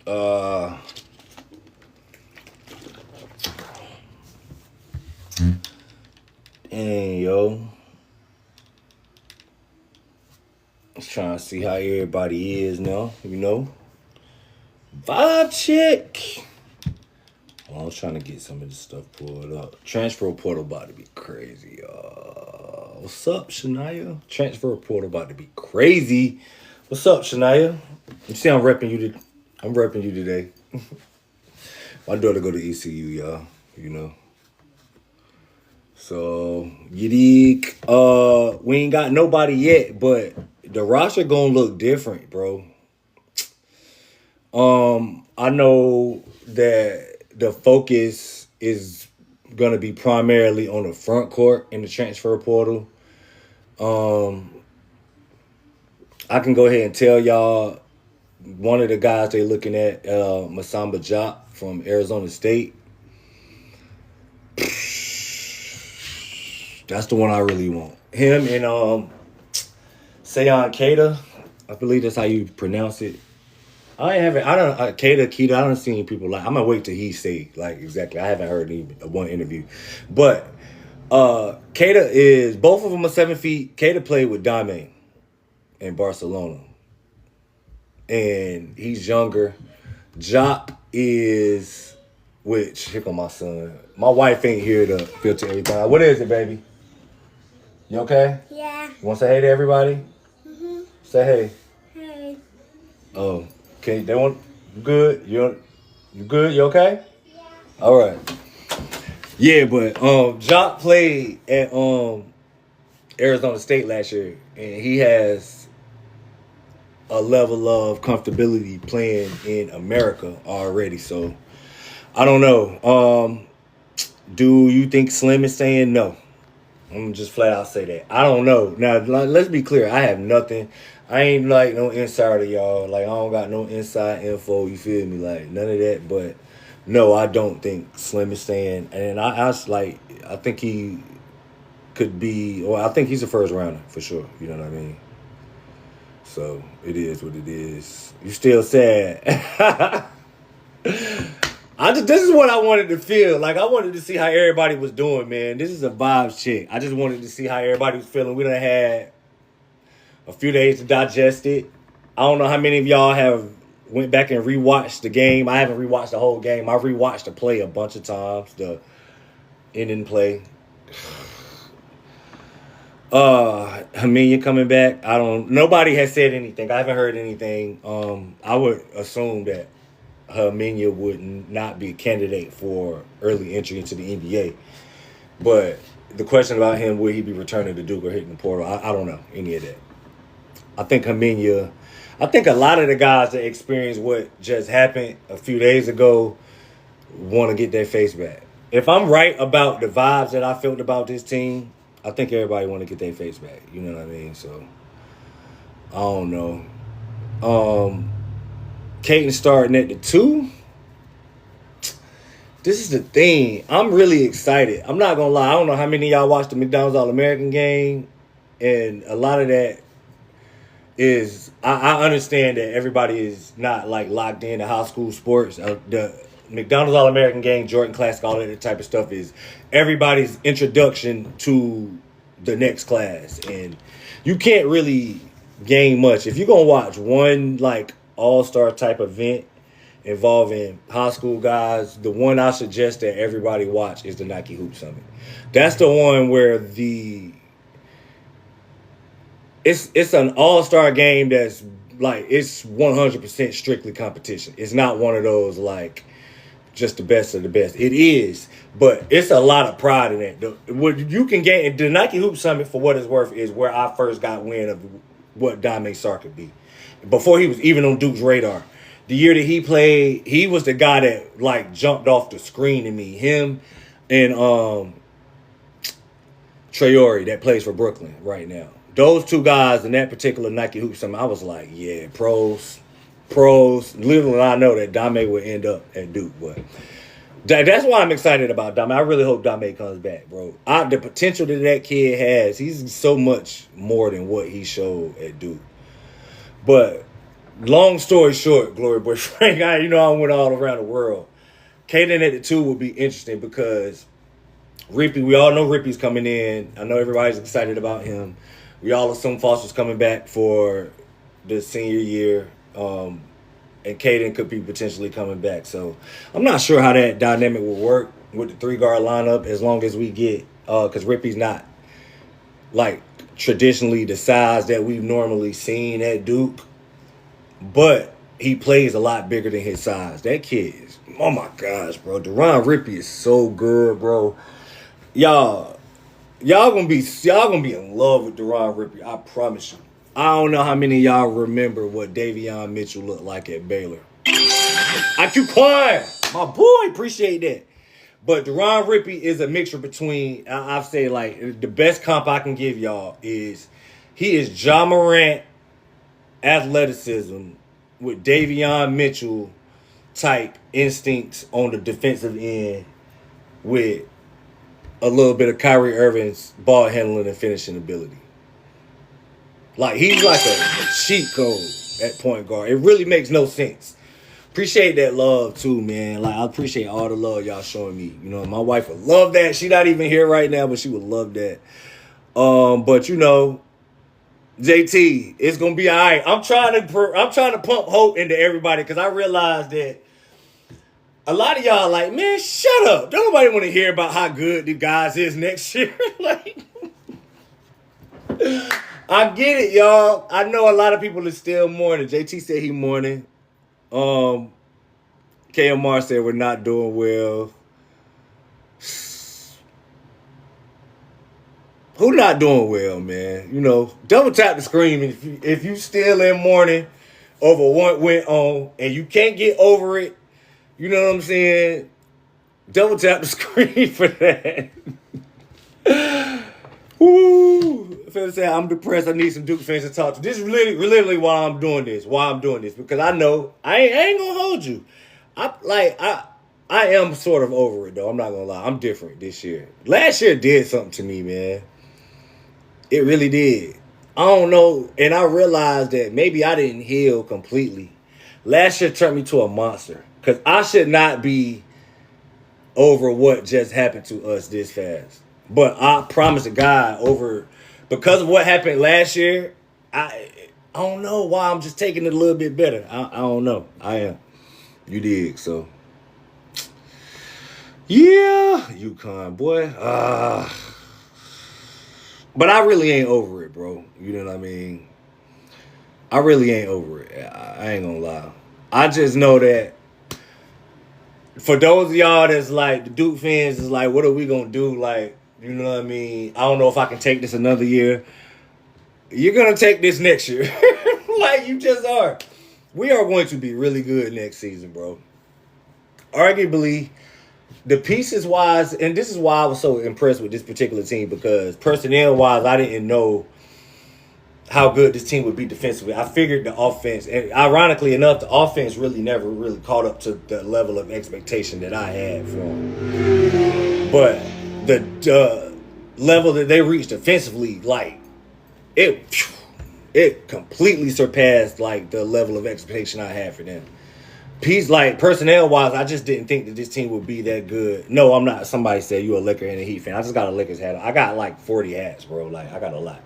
Uh, and yo, just trying to see how everybody is now. Vibe check. Well, I was trying to get some of this stuff pulled up. Transfer portal about to be crazy. What's up, Shania? Transfer portal about to be crazy. What's up, Shania? You see, I'm repping you today. My daughter go to ECU, y'all. You know. So you dig? We ain't got nobody yet, but the roster gonna look different, bro. I know that the focus is gonna be primarily on the front court in the transfer portal. Um, I can go ahead and tell y'all one of the guys they looking at, Masamba Jop from Arizona State. That's the one I really want. Him and Sayon Keita. I believe that's how you pronounce it. I haven't. I don't. Keita. I don't see people like. I'm gonna wait till he say like exactly. I haven't heard any one interview, but Keita is both of them are 7 feet. Keita played with Dame in Barcelona, and he's younger. Jop is, which here come my son. My wife ain't here to filter everything out. What is it, baby? You okay? Yeah. You want to say hey to everybody? Mhm. Say hey. Hey. Oh, okay. They want you good. You good? You okay? Yeah. All right. Yeah, but Jock played at Arizona State last year, and he has a level of comfortability playing in America already. So I don't know. Do you think Slim is saying no? I'm gonna just flat out say that. I don't know. Now let's be clear. I have nothing. I ain't like no insider, y'all. Like I don't got no inside info. You feel me? Like none of that. But no, I don't think Slim is saying. And I think he could be. Or I think he's a first rounder for sure. You know what I mean? So it is what it is. You still sad? This is what I wanted to feel. Like I wanted to see how everybody was doing, man. This is a vibes check. I just wanted to see how everybody was feeling. We done had a few days to digest it. I don't know how many of y'all have went back and rewatched the game. I haven't rewatched the whole game. I rewatched the play a bunch of times. The ending play. Hamina coming back. Nobody has said anything. I haven't heard anything. I would assume that Herminia would not be a candidate for early entry into the NBA. But the question about him, will he be returning to Duke or hitting the portal? I don't know any of that. I think I think a lot of the guys that experienced what just happened a few days ago want to get their face back. If I'm right about the vibes that I felt about this team, I think everybody want to get their face back. You know what I mean? So, I don't know. Caton starting at the 2. This is the thing. I'm really excited. I'm not gonna lie. I don't know how many of y'all watched the McDonald's All American game, and a lot of that is I understand that everybody is not like locked into high school sports. The McDonald's All American game, Jordan Classic, all of that type of stuff is everybody's introduction to the next class, and you can't really gain much if you're gonna watch one like all-star type event involving high school guys. The one I suggest that everybody watch is the Nike Hoop Summit. That's the one where it's an all-star game that's like it's 100% strictly competition. It's not one of those like just the best of the best. It is, but it's a lot of pride in that. What you can get the Nike Hoop Summit, for what it's worth, is where I first got wind of what Dame Sarr could be before he was even on Duke's radar. The year that he played, he was the guy that like jumped off the screen to me. Him and Traore that plays for Brooklyn right now. Those two guys in that particular Nike Hoop Summit, I was like, yeah, pros. Little did I know that Dame would end up at Duke, but that's why I'm excited about Dame. I really hope Dame comes back, bro. The potential that kid has, he's so much more than what he showed at Duke. But long story short, Glory Boy Frank, I went all around the world. Caden at the 2 would be interesting because Rippy, we all know Rippy's coming in. I know everybody's excited about him. We all assume Foster's coming back for the senior year. And Caden could be potentially coming back. So I'm not sure how that dynamic will work with the 3-guard lineup as long as we get, because Rippy's not like traditionally the size that we've normally seen at Duke, but he plays a lot bigger than his size. That kid is, oh my gosh, bro. Deron Rippy is so good, bro. Y'all gonna be in love with Deron Rippy. I promise you. I don't know how many of y'all remember what Davion Mitchell looked like at Baylor. I keep quiet. My boy, appreciate that. But Deron Rippy is a mixture between, I've said, like, the best comp I can give y'all is he is Ja Morant athleticism with Davion Mitchell type instincts on the defensive end with a little bit of Kyrie Irving's ball handling and finishing ability. Like, he's like a cheat code at point guard. It really makes no sense. Appreciate that love, too, man. Like, I appreciate all the love y'all showing me. You know, my wife would love that. She not even here right now, but she would love that. But, you know, JT, it's going to be all right. I'm trying to pump hope into everybody because I realize that a lot of y'all like, man, shut up. Don't nobody want to hear about how good the guys is next year. Like, I get it, y'all. I know a lot of people are still mourning. JT said he mourning. KMR said we're not doing well. Who not doing well, man? You know, double tap the screen if you still in mourning over what went on and you can't get over it. You know what I'm saying? Double tap the screen for that. Woo! I'm depressed. I need some Duke fans to talk to. This is literally why I'm doing this. Because I know I ain't gonna hold you. I am sort of over it though. I'm not gonna lie. I'm different this year. Last year did something to me, man. It really did. I don't know, and I realized that maybe I didn't heal completely. Last year turned me to a monster because I should not be over what just happened to us this fast. But I promise to God, because of what happened last year, I don't know why I'm just taking it a little bit better. I don't know. I am. You dig, so. Yeah, UConn, boy. But I really ain't over it, bro. You know what I mean? I really ain't over it. I ain't gonna lie. I just know that for those of y'all that's like, the Duke fans is like, what are we gonna do? Like, you know what I mean? I don't know if I can take this another year. You're going to take this next year. Like you just are. We are going to be really good next season, bro. Arguably, the pieces-wise, and this is why I was so impressed with this particular team, because personnel-wise, I didn't know how good this team would be defensively. I figured the offense, and ironically enough, the offense never really caught up to the level of expectation that I had for them. But the level that they reached offensively, like, it completely surpassed, like, the level of expectation I had for them. Like, personnel-wise, I just didn't think that this team would be that good. No, I'm not. Somebody said you a Laker and a Heat fan. I just got a Lakers hat. I got, like, 40 hats, bro. Like, I got a lot.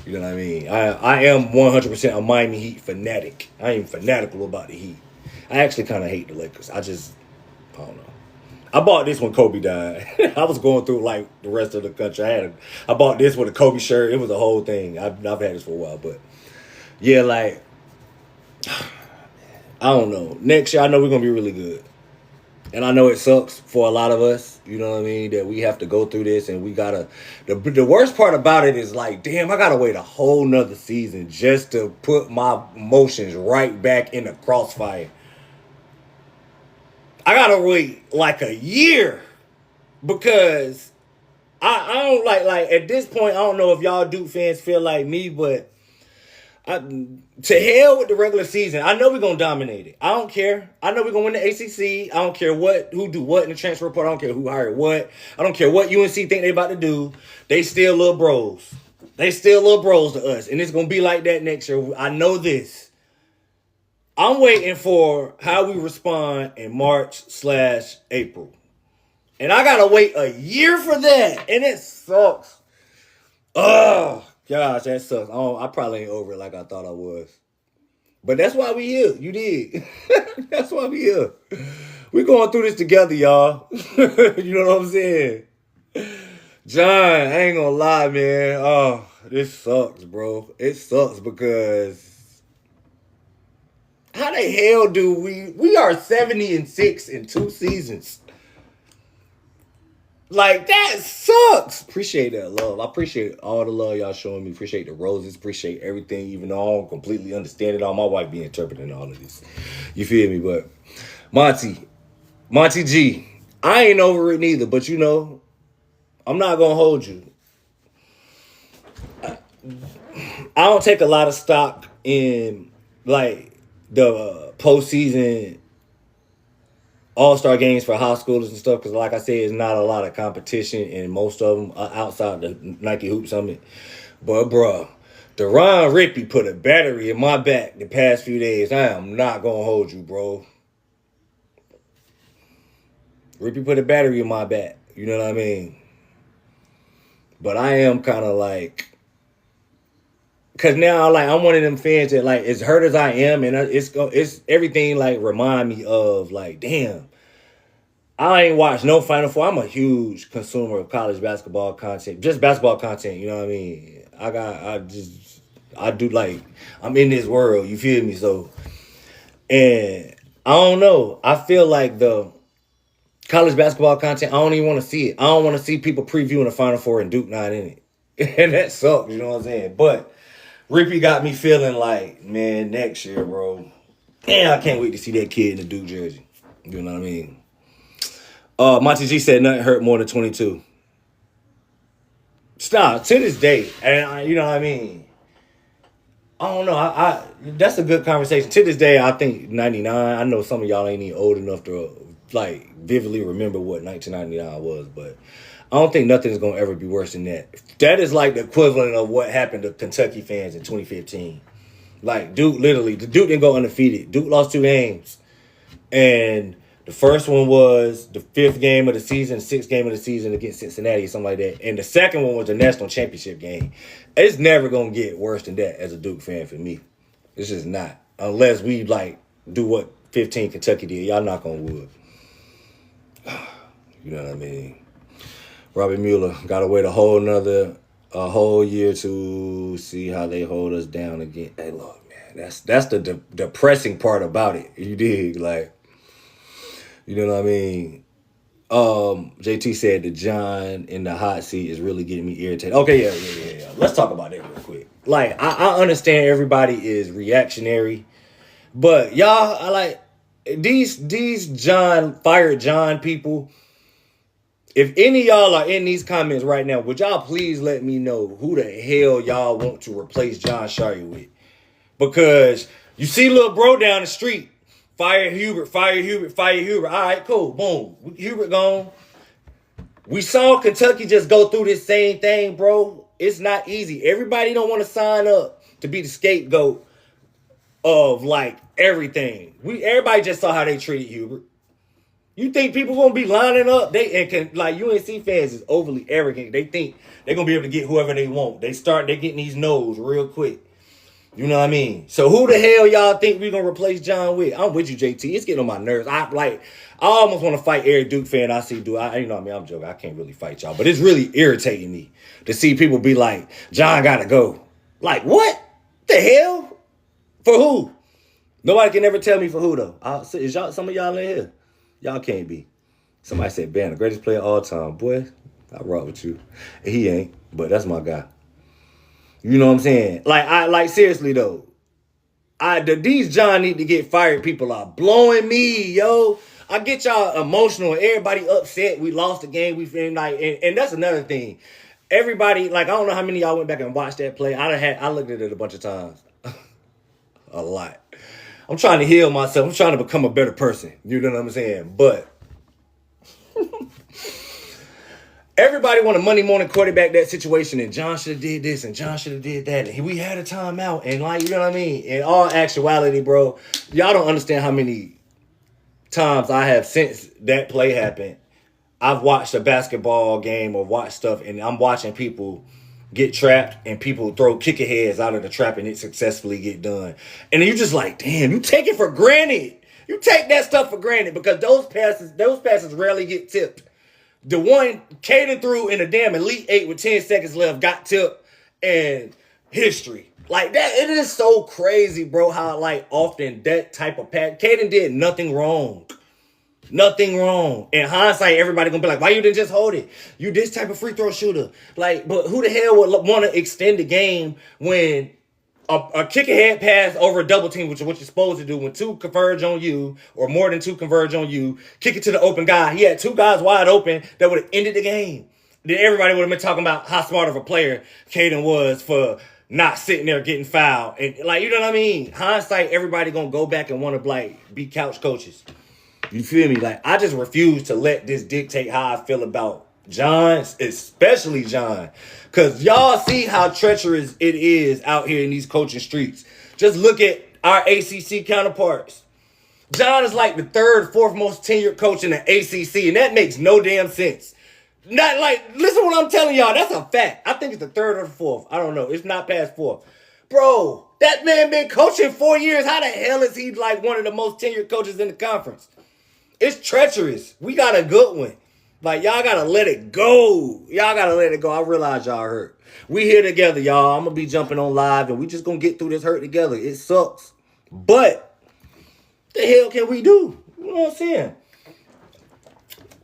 You know what I mean? I am 100% a Miami Heat fanatic. I ain't fanatical about the Heat. I actually kind of hate the Lakers. I don't know. I bought this when Kobe died. I was going through like the rest of the country. I bought this with a Kobe shirt. It was a whole thing. I've had this for a while, but yeah, like I don't know. Next year, I know we're gonna be really good, and I know it sucks for a lot of us. You know what I mean? That we have to go through this, and we gotta. The worst part about it is like, damn, I gotta wait a whole nother season just to put my emotions right back in the crossfire. I gotta wait like a year because I don't like at this point, I don't know if y'all Duke fans feel like me, but to hell with the regular season. I know we're gonna dominate it. I don't care. I know we're gonna win the ACC. I don't care who do what in the transfer report. I don't care who hired what. I don't care what UNC think they about to do. They still little bros. They still little bros to us, and it's gonna be like that next year. I know this. I'm waiting for how we respond in March/April. And I gotta wait a year for that. And it sucks. Oh, gosh, that sucks. I probably ain't over it like I thought I was. But that's why we here. You did. That's why we here. We going through this together, y'all. You know what I'm saying? John, I ain't gonna lie, man. Oh, this sucks, bro. It sucks because how the hell do we are 70-6 in 2 seasons. Like, that sucks. Appreciate that love. I appreciate all the love y'all showing me. Appreciate the roses. Appreciate everything, even though I don't completely understand it all. My wife be interpreting all of this. You feel me? But Monty G, I ain't over it neither, but you know, I'm not gonna hold you. I don't take a lot of stock in like the postseason all-star games for high schoolers and stuff because, like I said, it's not a lot of competition, and most of them are outside the Nike Hoop Summit. But, bruh, Deron Rippey put a battery in my back the past few days. I am not going to hold you, bro. Rippey put a battery in my back. You know what I mean? But I am kind of like... Because now, like, I'm one of them fans that, like, as hurt as I am, and it's everything, like, remind me of, like, damn, I ain't watched no Final Four. I'm a huge consumer of college basketball content, just basketball content, you know what I mean? I do, like, I'm in this world, you feel me? So, and I don't know. I feel like the college basketball content, I don't even want to see it. I don't want to see people previewing the Final Four and Duke not in it. And that sucks, you know what I'm saying? But Rippy got me feeling like, man, next year, bro. Damn, I can't wait to see that kid in the Duke jersey. You know what I mean? Monty G said nothing hurt more than 22. Stop. To this day, and you know what I mean? I don't know. I that's a good conversation. To this day, I think 99. I know some of y'all ain't even old enough to like vividly remember what 1999 was, but I don't think nothing is gonna ever be worse than that. That is like the equivalent of what happened to Kentucky fans in 2015. Like Duke, literally, the Duke didn't go undefeated. Duke lost 2 games, and the first one was the 5th game of the season, 6th game of the season against Cincinnati, something like that. And the second one was the national championship game. It's never gonna get worse than that as a Duke fan for me. It's just not, unless we like do what 15 Kentucky did. Y'all knock on wood. You know what I mean? Robbie Mueller gotta wait a whole year to see how they hold us down again. Hey, look, man, that's the depressing part about it. You dig? Like, you know what I mean? JT said that John in the hot seat is really getting me irritated. Okay, yeah. Let's talk about that real quick. Like, I understand everybody is reactionary, but y'all, I like these fired John people. If any of y'all are in these comments right now, would y'all please let me know who the hell y'all want to replace Jon Scheyer with? Because you see little bro down the street, fire Hubert. All right, cool, boom. Hubert gone. We saw Kentucky just go through this same thing, bro. It's not easy. Everybody don't want to sign up to be the scapegoat of, like, everything. Everybody just saw how they treated Hubert. You think people gonna be lining up? Like UNC fans is overly arrogant. They think they're gonna be able to get whoever they want. They getting these no's real quick. You know what I mean? So who the hell y'all think we gonna replace John with? I'm with you, JT. It's getting on my nerves. I almost want to fight every Duke fan I see do. You know what I mean? I'm joking. I can't really fight y'all, but it's really irritating me to see people be like, John gotta go. Like, what? The hell? For who? Nobody can ever tell me for who though. Is y'all, some of y'all in here? Y'all can't be. Somebody said, "Ben, the greatest player of all time." Boy, I rock with you. He ain't, but that's my guy. You know what I'm saying? Like seriously though. These John need to get fired people are blowing me, yo. I get y'all emotional. Everybody upset. We lost the game. We feel like, and that's another thing. Everybody, like, I don't know how many of y'all went back and watched that play. I looked at it a bunch of times. A lot. I'm trying to heal myself. I'm trying to become a better person. You know what I'm saying? But everybody want a Monday morning quarterback that situation, and John should have did this, and John should have did that, and we had a timeout, and like, you know what I mean? In all actuality, bro, y'all don't understand how many times I have since that play happened. I've watched a basketball game or watched stuff, and I'm watching people get trapped and people throw kicker heads out of the trap and it successfully get done. And you're just like, damn, you take it for granted. You take that stuff for granted because those passes rarely get tipped. The one Caden threw in a damn Elite Eight with 10 seconds left got tipped, and history. Like that, it is so crazy, bro, how like often that type of pass. Caden did nothing wrong. Nothing wrong. In hindsight, everybody gonna be like, why you didn't just hold it? You this type of free throw shooter. Like, but who the hell would want to extend the game when a kick ahead pass over a double team, which is what you're supposed to do when two converge on you or more than two converge on you, kick it to the open guy. He had two guys wide open that would have ended the game. Then everybody would have been talking about how smart of a player Caden was for not sitting there getting fouled. And like, you know what I mean? Hindsight, everybody gonna go back and want to like be couch coaches. You feel me? Like, I just refuse to let this dictate how I feel about John, especially John. Because y'all see how treacherous it is out here in these coaching streets. Just look at our ACC counterparts. John is like the third, fourth most tenured coach in the ACC, and that makes no damn sense. Not like, listen to what I'm telling y'all. That's a fact. I think it's the third or the fourth. I don't know. It's not past fourth. Bro, that man been coaching 4 years. How the hell is he like one of the most tenured coaches in the conference? It's treacherous. We got a good one. Like, y'all got to let it go. Y'all got to let it go. I realize y'all hurt. We here together, y'all. I'm going to be jumping on live, and we just going to get through this hurt together. It sucks. But the hell can we do? You know what I'm saying?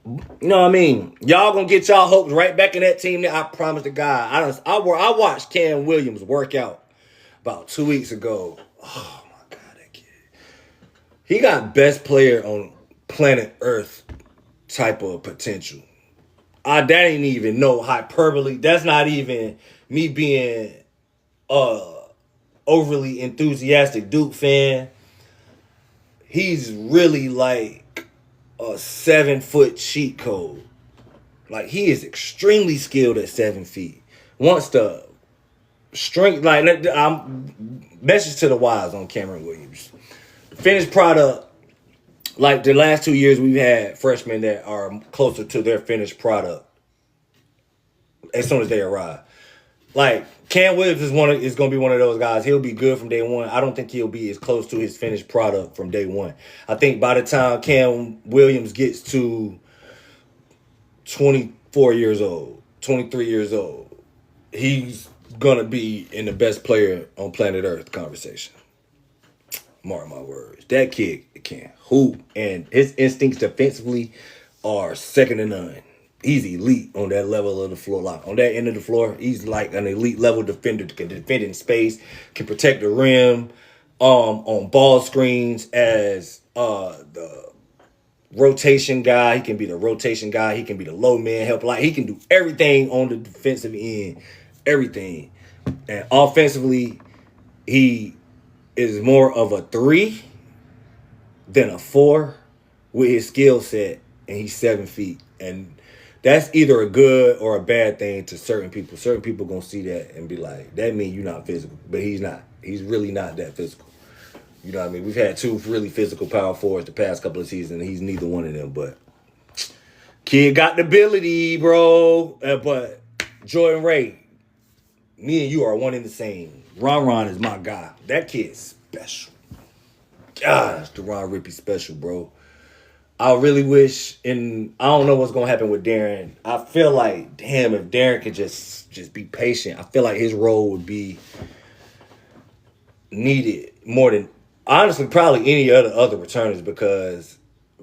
You know what I mean? Y'all going to get y'all hopes right back in that team that I promised to God. I watched Cam Williams work out about 2 weeks ago. Oh, my God, that kid. He got best player on planet Earth type of potential. That ain't even no hyperbole. That's not even me being overly enthusiastic Duke fan. He's really like a 7-foot cheat code. Like, he is extremely skilled at 7 feet. Once the strength, like, message to the wise on Cameron Williams. Finished product. Like, the last 2 years, we've had freshmen that are closer to their finished product as soon as they arrive. Like, Cam Williams is going to be one of those guys. He'll be good from day one. I don't think he'll be as close to his finished product from day one. I think by the time Cam Williams gets to 24 years old, 23 years old, he's going to be in the best player on planet Earth conversation. Mark my words. That kid can hoop, and his instincts defensively are second to none. He's elite on that level of the floor. Like, on that end of the floor, he's like an elite level defender, can defend in space, can protect the rim, on ball screens as the rotation guy. He can be the rotation guy. He can be the low man help. Like, he can do everything on the defensive end, everything. And offensively, he is more of a 3 than a 4 with his skill set, and he's 7 feet. And that's either a good or a bad thing to certain people. Certain people gonna see that and be like, that means you're not physical. But he's not. He's really not that physical. You know what I mean? We've had 2 really physical power forwards the past couple of seasons, and he's neither one of them. But kid got the ability, bro. But Jordan Ray, me and you are one in the same. Ron is my guy. That kid's special. Gosh, Deron Rippey special, bro. I really wish, and I don't know what's going to happen with Darren. I feel like, damn, if Darren could just be patient, I feel like his role would be needed more than, honestly, probably any other returners, because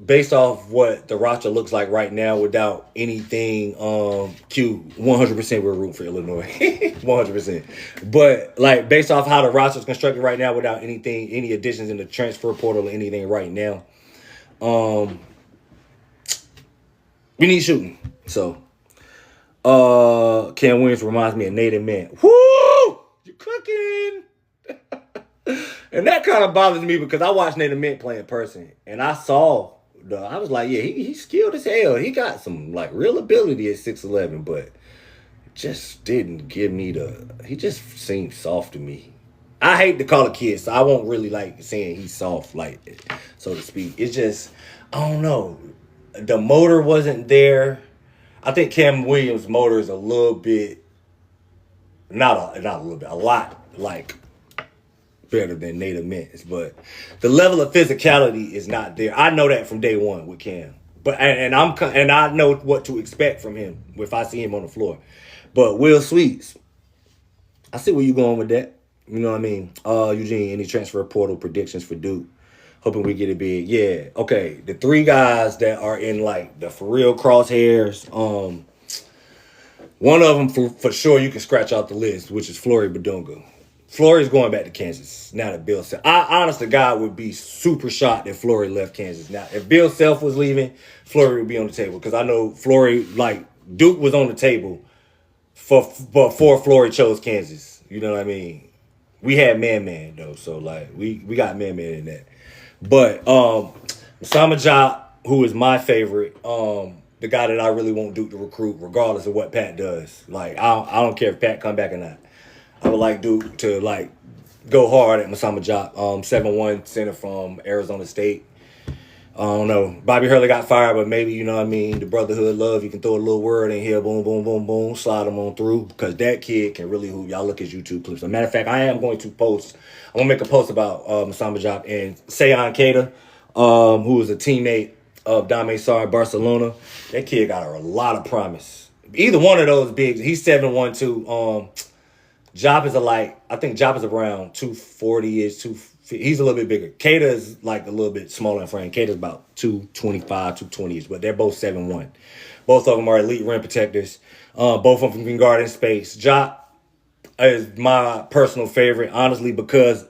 based off what the roster looks like right now without anything, 100% we're rooting for Illinois. 100%. But, like, based off how the roster is constructed right now without any additions in the transfer portal or anything right now, we need shooting. So, Cam Williams reminds me of Nathan Mint. Woo! You're cooking! And that kind of bothers me because I watched Nathan Mint play in person, and I saw I was like, yeah, he's skilled as hell. He got some like real ability at 6'11", but just didn't give me the. He just seemed soft to me. I hate to call a kid, so I won't really like saying he's soft, like so to speak. It's just I don't know. The motor wasn't there. I think Cam Williams' motor is a little bit, not a little bit, a lot like better than Nate Mintz, but the level of physicality is not there. I know that from day one with Cam, but and I know what to expect from him if I see him on the floor. But Will Sweets, I see where you going with that. You know what I mean? Eugene, any transfer portal predictions for Duke? Hoping we get it big. Yeah. Okay. The three guys that are in like the for real crosshairs. One of them for sure you can scratch out the list, which is Flory Badunga. Flory's going back to Kansas now that Bill Self. I honest to God would be super shocked if Flory left Kansas. Now, if Bill Self was leaving, Flory would be on the table because I know Flory, like Duke was on the table before Flory chose Kansas. You know what I mean? We had Man though, so like we got Man in that. But Osama Ja, who is my favorite, the guy that I really want Duke to recruit, regardless of what Pat does. Like I don't care if Pat come back or not. I would like Duke to like go hard at Masama Jock, 7'1" center from Arizona State. I don't know. Bobby Hurley got fired, but maybe, you know what I mean, the brotherhood love, you can throw a little word in here, boom, boom, boom, boom, slide them on through, because that kid can really hoop. Y'all look at YouTube clips. As a matter of fact, I am going to post, I'm going to make a post about Masama Jock and Sayon Keita, who is a teammate of Dame Sarr in Barcelona. That kid got a lot of promise. Either one of those bigs, he's 7'1", too. Job is I think Job is around 240-ish, 250. He's a little bit bigger. Keita is like a little bit smaller in frame. Keita's about 225, 220-ish, but they're both 7'1". Both of them are elite rim protectors. Both of them can guard in space. Job is my personal favorite, honestly, because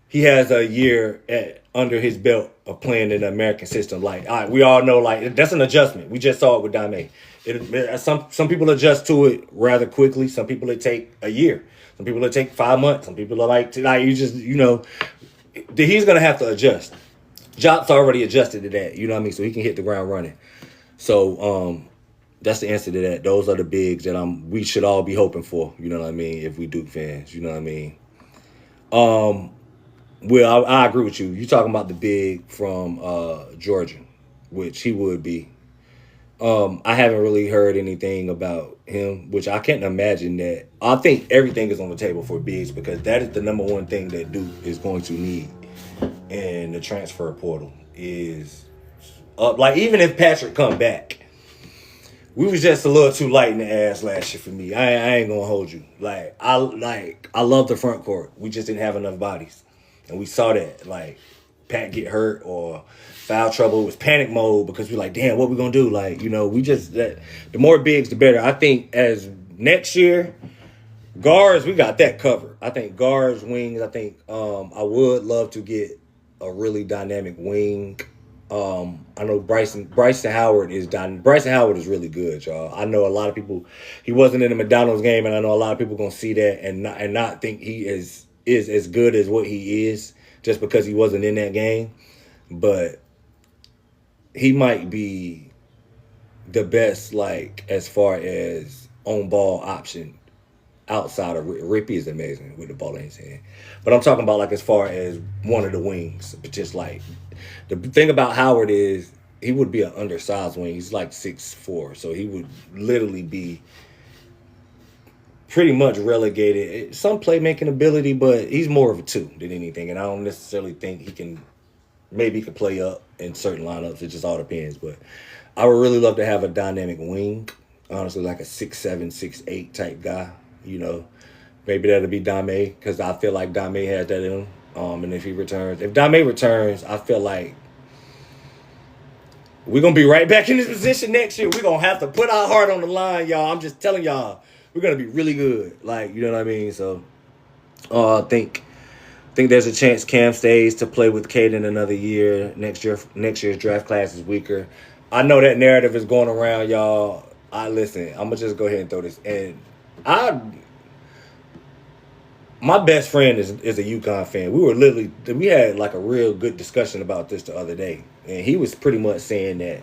he has a year under his belt of playing in the American system. Like we all know, like that's an adjustment. We just saw it with Dame. Some people adjust to it rather quickly. Some people it take a year. Some people it take 5 months. Some people are like you just he's gonna have to adjust. Jop's already adjusted to that. You know what I mean? So he can hit the ground running. So that's the answer to that. Those are the bigs that we should all be hoping for. You know what I mean? If we Duke fans, you know what I mean. Well, I agree with you. You're talking about the big from Georgia, which he would be. I haven't really heard anything about him, which I can't imagine that. I think everything is on the table for bigs because that is the number one thing that Duke is going to need in the transfer portal is like even if Patrick come back, we was just a little too light in the ass last year for me. I ain't gonna hold you. I love the front court. We just didn't have enough bodies. And we saw that, like, Pat get hurt or foul trouble. It was panic mode because we're like, damn, what we going to do? Like, the more bigs, the better. I think as next year, guards, we got that covered. I think guards, wings, I think I would love to get a really dynamic wing. I know Bryson Howard is done. Bryson Howard is really good, y'all. I know a lot of people, he wasn't in the McDonald's game, and I know a lot of people going to see that and not think he is as good as what he is just because he wasn't in that game. But he might be the best, like, as far as on-ball option outside of Rippy is amazing with the ball in his hand. But I'm talking about, like, as far as one of the wings. But just, like, the thing about Howard is he would be an undersized wing. He's, like, 6'4", so he would literally be pretty much relegated. Some playmaking ability, but he's more of a 2 than anything. And I don't necessarily think he can play up in certain lineups. It just all depends. But I would really love to have a dynamic wing. Honestly, like a 6'7", 6'8" type guy. Maybe that'll be Dame because I feel like Dame has that in him. And if Dame returns, I feel like we're going to be right back in this position next year. We're going to have to put our heart on the line, y'all. I'm just telling y'all. We're going to be really good. Like, you know what I mean? So, I think there's a chance Cam stays to play with Caden another year. Next year's draft class is weaker. I know that narrative is going around, y'all. I'm going to just go ahead and throw this. And my best friend is a UConn fan. We had like a real good discussion about this the other day, and he was pretty much saying that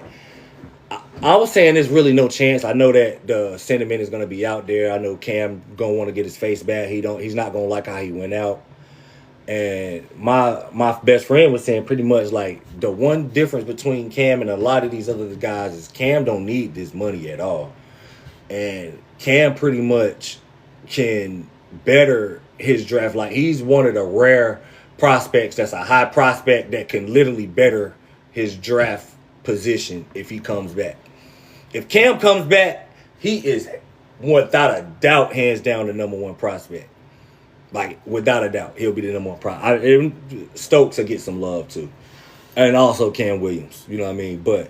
I was saying there's really no chance. I know that the sentiment is going to be out there. I know Cam gonna want to get his face back. He's not gonna like how he went out. And my best friend was saying pretty much like the one difference between Cam and a lot of these other guys is Cam don't need this money at all, and Cam pretty much can better his draft. Like he's one of the rare prospects that's a high prospect that can literally better his draft position if he comes back. If Cam comes back, he is without a doubt, hands down, the number one prospect. Like, without a doubt, he'll be the number one prospect. Stokes will get some love, too. And also Cam Williams. You know what I mean? But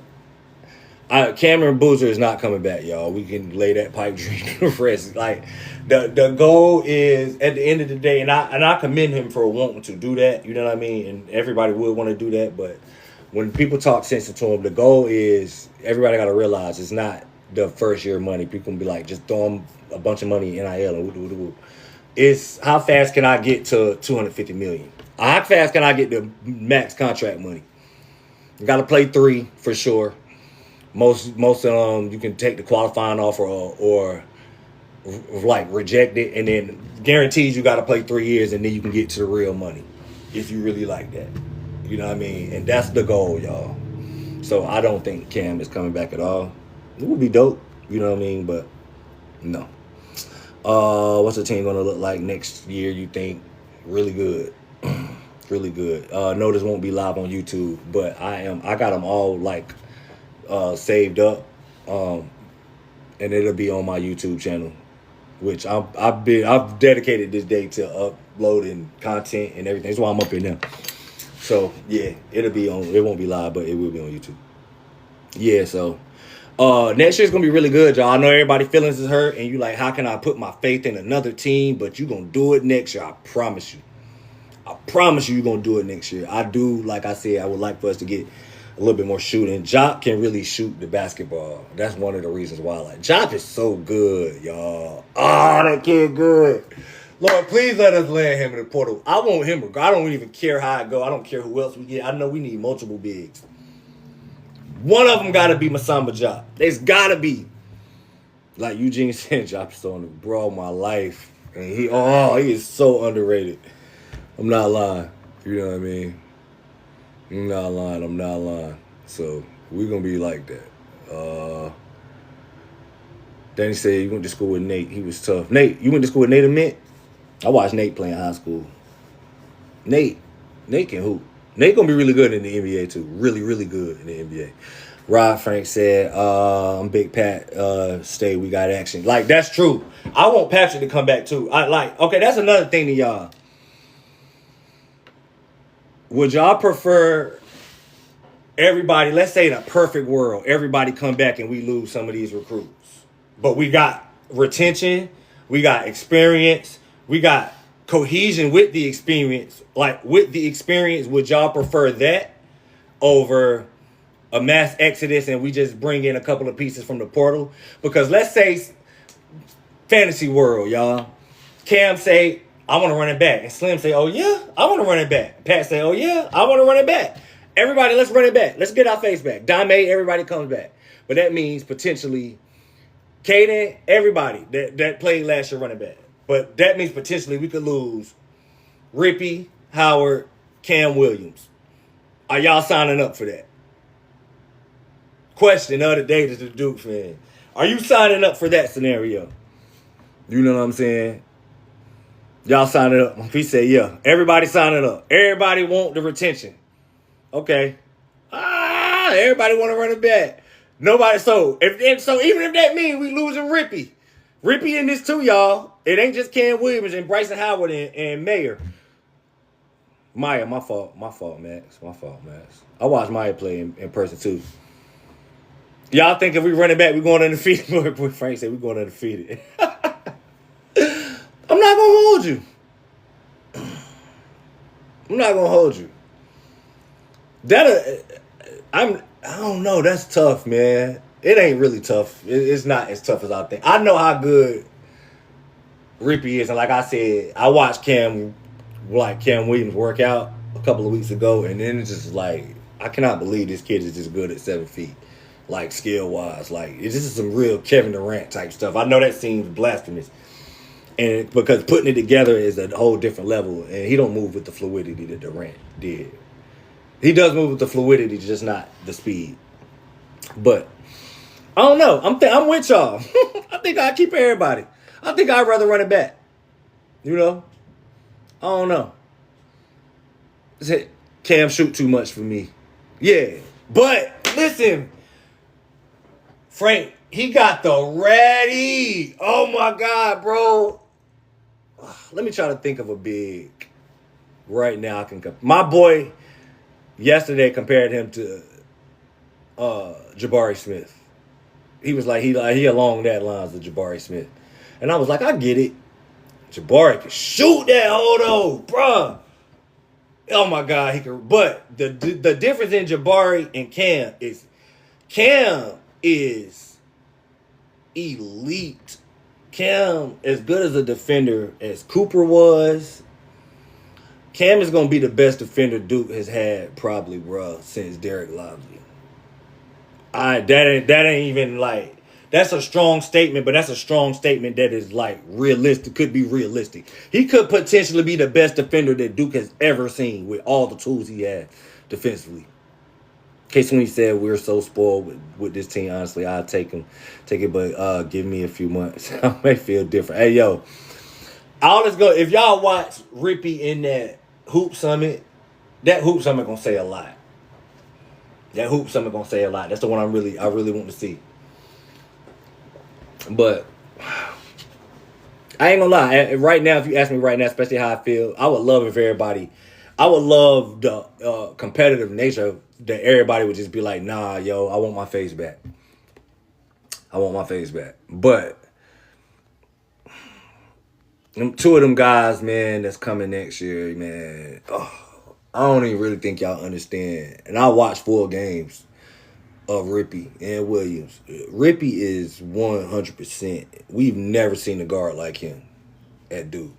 Cameron Boozer is not coming back, y'all. We can lay that pipe dream to rest. Like, the goal is, at the end of the day, and I commend him for wanting to do that. You know what I mean? And everybody would want to do that, but when people talk sense to him, the goal is everybody got to realize it's not the first year money. People can be like, just throw them a bunch of money in NIL and woo. It's how fast can I get to $250 million? How fast can I get the max contract money? You got to play 3 for sure. Most you can take the qualifying offer or like reject it, and then guaranteed you got to play 3 years, and then you can get to the real money if you really like that. You know what I mean? And that's the goal, y'all. So I don't think Cam is coming back at all. It would be dope, you know what I mean? But no. What's the team gonna look like next year, you think? Really good. Really good. No, this won't be live on YouTube, but I got them all like saved up. And it'll be on my YouTube channel, which I've dedicated this day to uploading content and everything. That's why I'm up here now. So yeah, it'll be on. It won't be live, but it will be on YouTube. Yeah, so next year's gonna be really good, y'all. I know everybody's feelings is hurt, and you like, how can I put my faith in another team? But you gonna do it next year. I promise you. I promise you're gonna do it next year. I do, like I said, I would like for us to get a little bit more shooting. Jock can really shoot the basketball. That's one of the reasons why I like Jock is so good, y'all. Oh, that kid good. Lord, please let us land him in the portal. I want him. I don't even care how I go. I don't care who else we get. I know we need multiple bigs. One of them got to be Masamba Jock. There's got to be. Like Eugene said, Jock is on the bro of my life. And he is so underrated. I'm not lying. You know what I mean? I'm not lying. So we're going to be like that. Danny said he went to school with Nate. He was tough. Nate, you went to school with Nate Ament? I watched Nate play in high school. Nate can hoop. Nate gonna be really good in the NBA too. Really, really good in the NBA. Rod Frank said, I'm Big Pat, stay, we got action. Like, that's true. I want Patrick to come back too. Okay, that's another thing to y'all. Would y'all prefer everybody, let's say in a perfect world, everybody come back and we lose some of these recruits, but we got retention, we got experience, we got cohesion with the experience. Like, with the experience, would y'all prefer that over a mass exodus and we just bring in a couple of pieces from the portal? Because let's say fantasy world, y'all. Cam say, I want to run it back. And Slim say, oh, yeah, I want to run it back. Pat say, oh, yeah, I want to run it back. Everybody, let's run it back. Let's get our face back. Dame, everybody comes back. But that means potentially Caden, everybody that played last year running back. But that means potentially we could lose Rippy, Howard, Cam Williams. Are y'all signing up for that? Question of the day to the Duke fan. Are you signing up for that scenario? You know what I'm saying? Y'all signing up. He said, yeah. Everybody signing up. Everybody want the retention. Okay. Everybody want to run it back. Nobody. So even if that means we losing Rippy. Rippy in this too, y'all. It ain't just Cam Williams and Bryson Howard and Mayer. Maya, my fault, Max. I watched Maya play in person too. Y'all think if we run it back, we going undefeated? Boy, Frank said we going undefeated. I'm not gonna hold you. I don't know. That's tough, man. It ain't really tough. It's not as tough as I think. I know how good Rippy is. And like I said, I watched Cam Williams work out a couple of weeks ago, and then it's just like I cannot believe this kid is just good at 7 feet, like skill wise. Like this is some real Kevin Durant type stuff. I know that seems blasphemous, and because putting it together is a whole different level, and he don't move with the fluidity that Durant did. He does move with the fluidity, just not the speed. But I don't know. I'm with y'all. I think I keep everybody. I think I'd rather run it back. You know, I don't know. Cam shoot too much for me. Yeah, but listen, Frank, he got the ready. Oh my God, bro. Let me try to think of a big right now. My boy yesterday compared him to Jabari Smith. He was like he along that lines of Jabari Smith, and I was like, I get it. Jabari can shoot that hole though, bruh. Oh my God, he can. But the difference in Jabari and Cam is elite. Cam, as good as a defender as Cooper was, Cam is gonna be the best defender Duke has had probably, bruh, since Derek Lively. That ain't even like that's a strong statement, but that's a strong statement that is like realistic, could be realistic. He could potentially be the best defender that Duke has ever seen with all the tools he had defensively. Case when he said we're so spoiled with this team, honestly, I'll take it, but give me a few months. I may feel different. Hey yo, all this go if y'all watch Rippy in that Hoop Summit, that Hoop Summit gonna say a lot. That Hoop Summit gonna say a lot. That's the one I really want to see. But I ain't gonna lie. Right now, if you ask me right now, especially how I feel, I would love if everybody. I would love the competitive nature that everybody would just be like, nah, yo, I want my face back. I want my face back. But two of them guys, man, that's coming next year, man. Oh, I don't even really think y'all understand. And I watch 4 games of Rippy and Williams. Rippy is 100%. We've never seen a guard like him at Duke.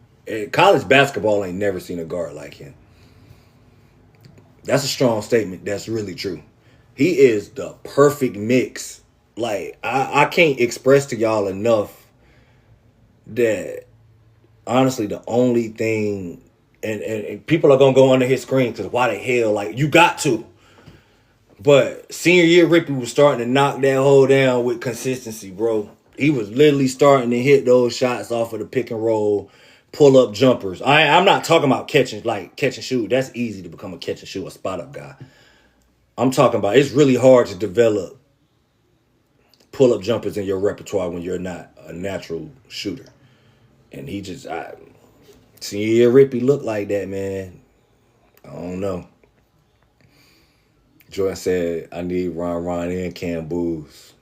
College basketball ain't never seen a guard like him. That's a strong statement. That's really true. He is the perfect mix. Like, I can't express to y'all enough that, honestly, the only thing, and people are going to go under his screen because why the hell, like, you got to. But senior year, Rippy was starting to knock that hole down with consistency, bro. He was literally starting to hit those shots off of the pick and roll, pull up jumpers. I'm not talking about catch and shoot. That's easy to become a catch and shoot, a spot up guy. I'm talking about it's really hard to develop pull up jumpers in your repertoire when you're not a natural shooter. And he just senior year Rippy looked like that, man. I don't know. Jordan said, I need Ron and Cam Booz.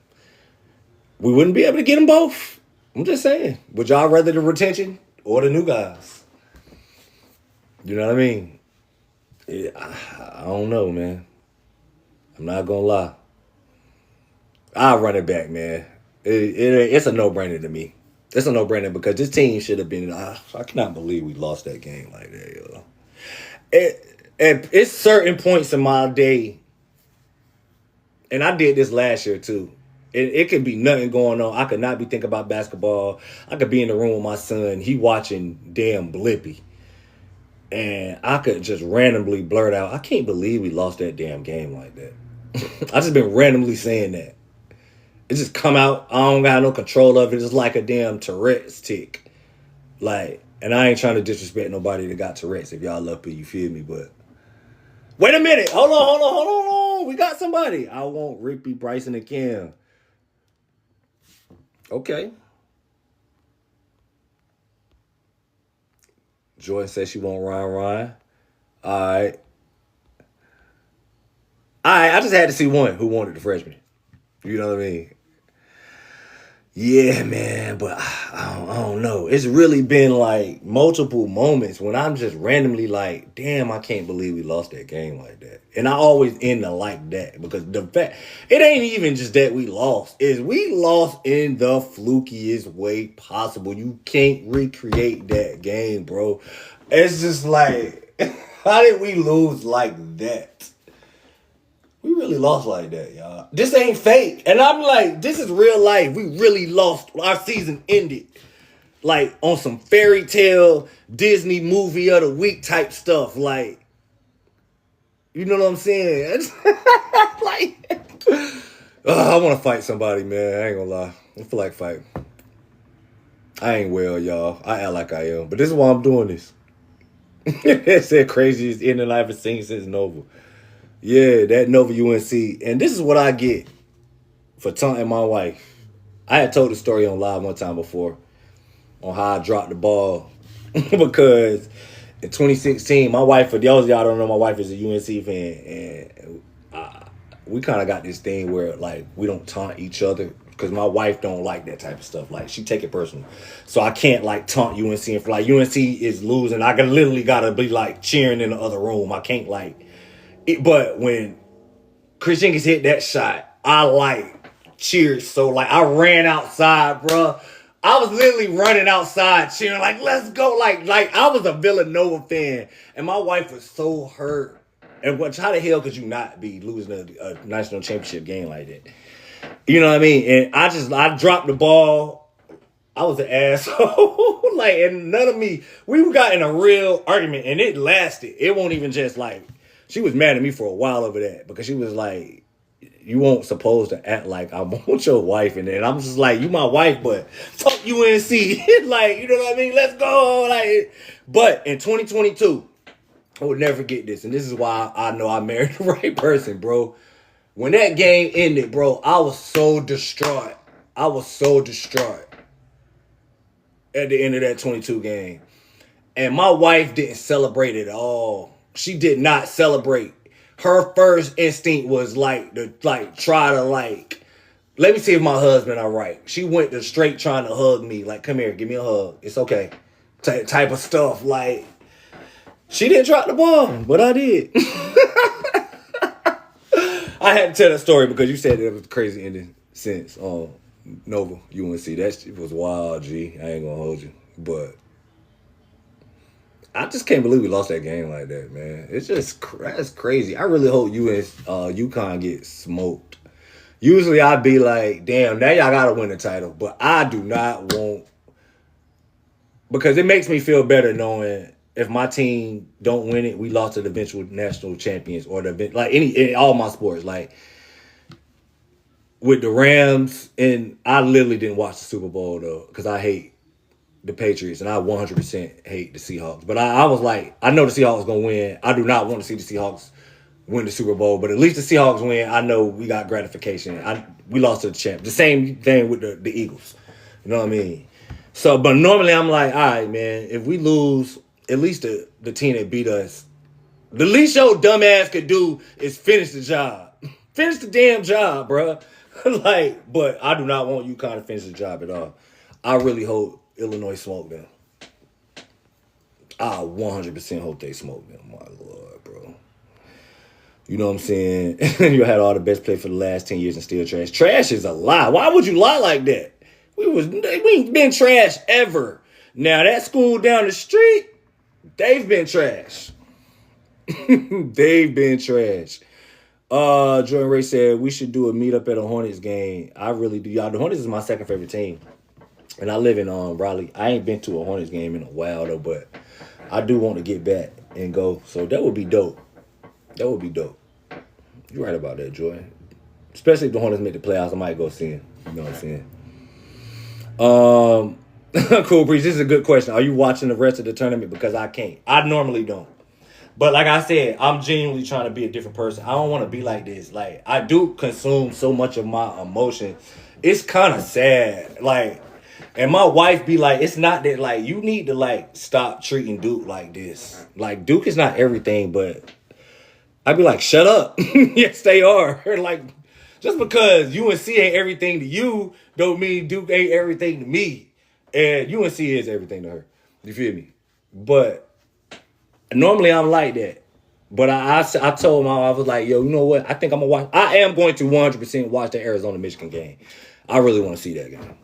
We wouldn't be able to get them both. I'm just saying. Would y'all rather the retention or the new guys? You know what I mean? I don't know, man. I'm not going to lie. I'll run it back, man. It's a no-brainer to me. It's a no-brainer because this team should have been... I cannot believe we lost that game like that, yo. It's certain points in my day, and I did this last year too. It could be nothing going on. I could not be thinking about basketball. I could be in the room with my son. He watching damn Blippi. And I could just randomly blurt out, I can't believe we lost that damn game like that. I just been randomly saying that. It just come out. I don't got no control of it. It's like a damn Tourette's tick. Like, and I ain't trying to disrespect nobody that got Tourette's. If y'all up here, you feel me? But wait a minute. Hold on. We got somebody. I want Rippy, Bryson, and Cam. Okay. Jordan says she want Ryan. All right. I just had to see one who wanted the freshman. You know what I mean? Yeah, man, but I don't know. It's really been like multiple moments when I'm just randomly like, damn, I can't believe we lost that game like that. And I always end to like that because the fact it ain't even just that we lost, is we lost in the flukiest way possible. You can't recreate that game, bro. It's just like, how did we lose like that? We really lost like that, y'all. This ain't fake. And I'm like, this is real life. We really lost. Our season ended. Like on some fairy tale Disney movie of the week type stuff. Like, you know what I'm saying? Like, I want to fight somebody, man. I ain't gonna lie. I feel like fighting. I ain't well, y'all. I act like I am. But this is why I'm doing this. It said craziest ending I ever seen since Nova. Yeah, that Nova UNC. And this is what I get for taunting my wife. I had told the story on live one time before on how I dropped the ball because in 2016, my wife, for those of y'all don't know, my wife is a UNC fan, and we kind of got this thing where like we don't taunt each other because my wife don't like that type of stuff. Like she take it personal, so I can't like taunt UNC. If like UNC is losing, I can literally gotta be like cheering in the other room. I can't like it, but when Chris Jenkins hit that shot, I like cheered so like I ran outside, bro. I was literally running outside cheering like let's go, like I was a Villanova fan, and my wife was so hurt. And what? How the hell could you not be losing a national championship game like that? You know what I mean? And I dropped the ball. I was an asshole. Like, and none of me. We got in a real argument, and it lasted. It won't even just like. She was mad at me for a while over that because she was like, "You won't supposed to act like I want your wife," and then I'm just like, "You my wife, but fuck UNC." Like, you know what I mean? Let's go. Like, but in 2022, I would never forget this, and this is why I know I married the right person, bro. When that game ended, bro, I was so distraught. I was so distraught at the end of that 22 game. And my wife didn't celebrate at all. She did not celebrate. Her first instinct was like to like try to like let me see if my husband all right. She went to straight trying to hug me, like come here, give me a hug. It's okay. Type of stuff. Like she didn't drop the ball, but I did. I had to tell that story because you said it was a crazy ending since Nova UNC. That shit was wild, G. I ain't gonna hold you, but I just can't believe we lost that game like that, man. It's just that's crazy. I really hope UConn gets smoked. Usually I'd be like, damn, now y'all gotta win the title, but I do not want because it makes me feel better knowing if my team don't win it, we lost to the eventual national champions or the like in all my sports. Like with the Rams, and I literally didn't watch the Super Bowl though because I hate the Patriots and I 100% hate the Seahawks. But I was like, I know the Seahawks gonna win. I do not want to see the Seahawks win the Super Bowl, but at least the Seahawks win. I know we got gratification. We lost to the champ. The same thing with the Eagles. You know what I mean? So, but normally I'm like, all right, man, if we lose, at least the team that beat us, the least your dumb ass could do is finish the job. Finish the damn job, bro. Like, but I do not want UConn to finish the job at all. I really hope Illinois smoke them. I 100% hope they smoke them. My Lord, bro. You know what I'm saying? You had all the best play for the last 10 years and still trash. Trash is a lie. Why would you lie like that? We ain't been trash ever. Now that school down the street, they've been trash. They've been trash. Jordan Ray said we should do a meetup at a Hornets game. I really do. Y'all, the Hornets is my second favorite team. And I live in Raleigh. I ain't been to a Hornets game in a while though, but I do want to get back and go. So that would be dope. That would be dope. You're right about that, Jordan. Especially if the Hornets make the playoffs, I might go see him. You know what I'm saying? Cool Breeze, this is a good question. Are you watching the rest of the tournament? Because I can't. I normally don't. But like I said, I'm genuinely trying to be a different person. I don't want to be like this. Like, I do consume so much of my emotion. It's kind of sad. Like, and my wife be like, it's not that, like, you need to, like, stop treating Duke like this. Like, Duke is not everything, but I'd be like, shut up. Yes, they are. Like, Just because UNC ain't everything to you, don't mean Duke ain't everything to me. And UNC is everything to her. You feel me? But normally I'm like that. But I told mom, I was like, yo, you know what? I think I'm going to watch. I am going to 100% watch the Arizona-Michigan game. I really want to see that game.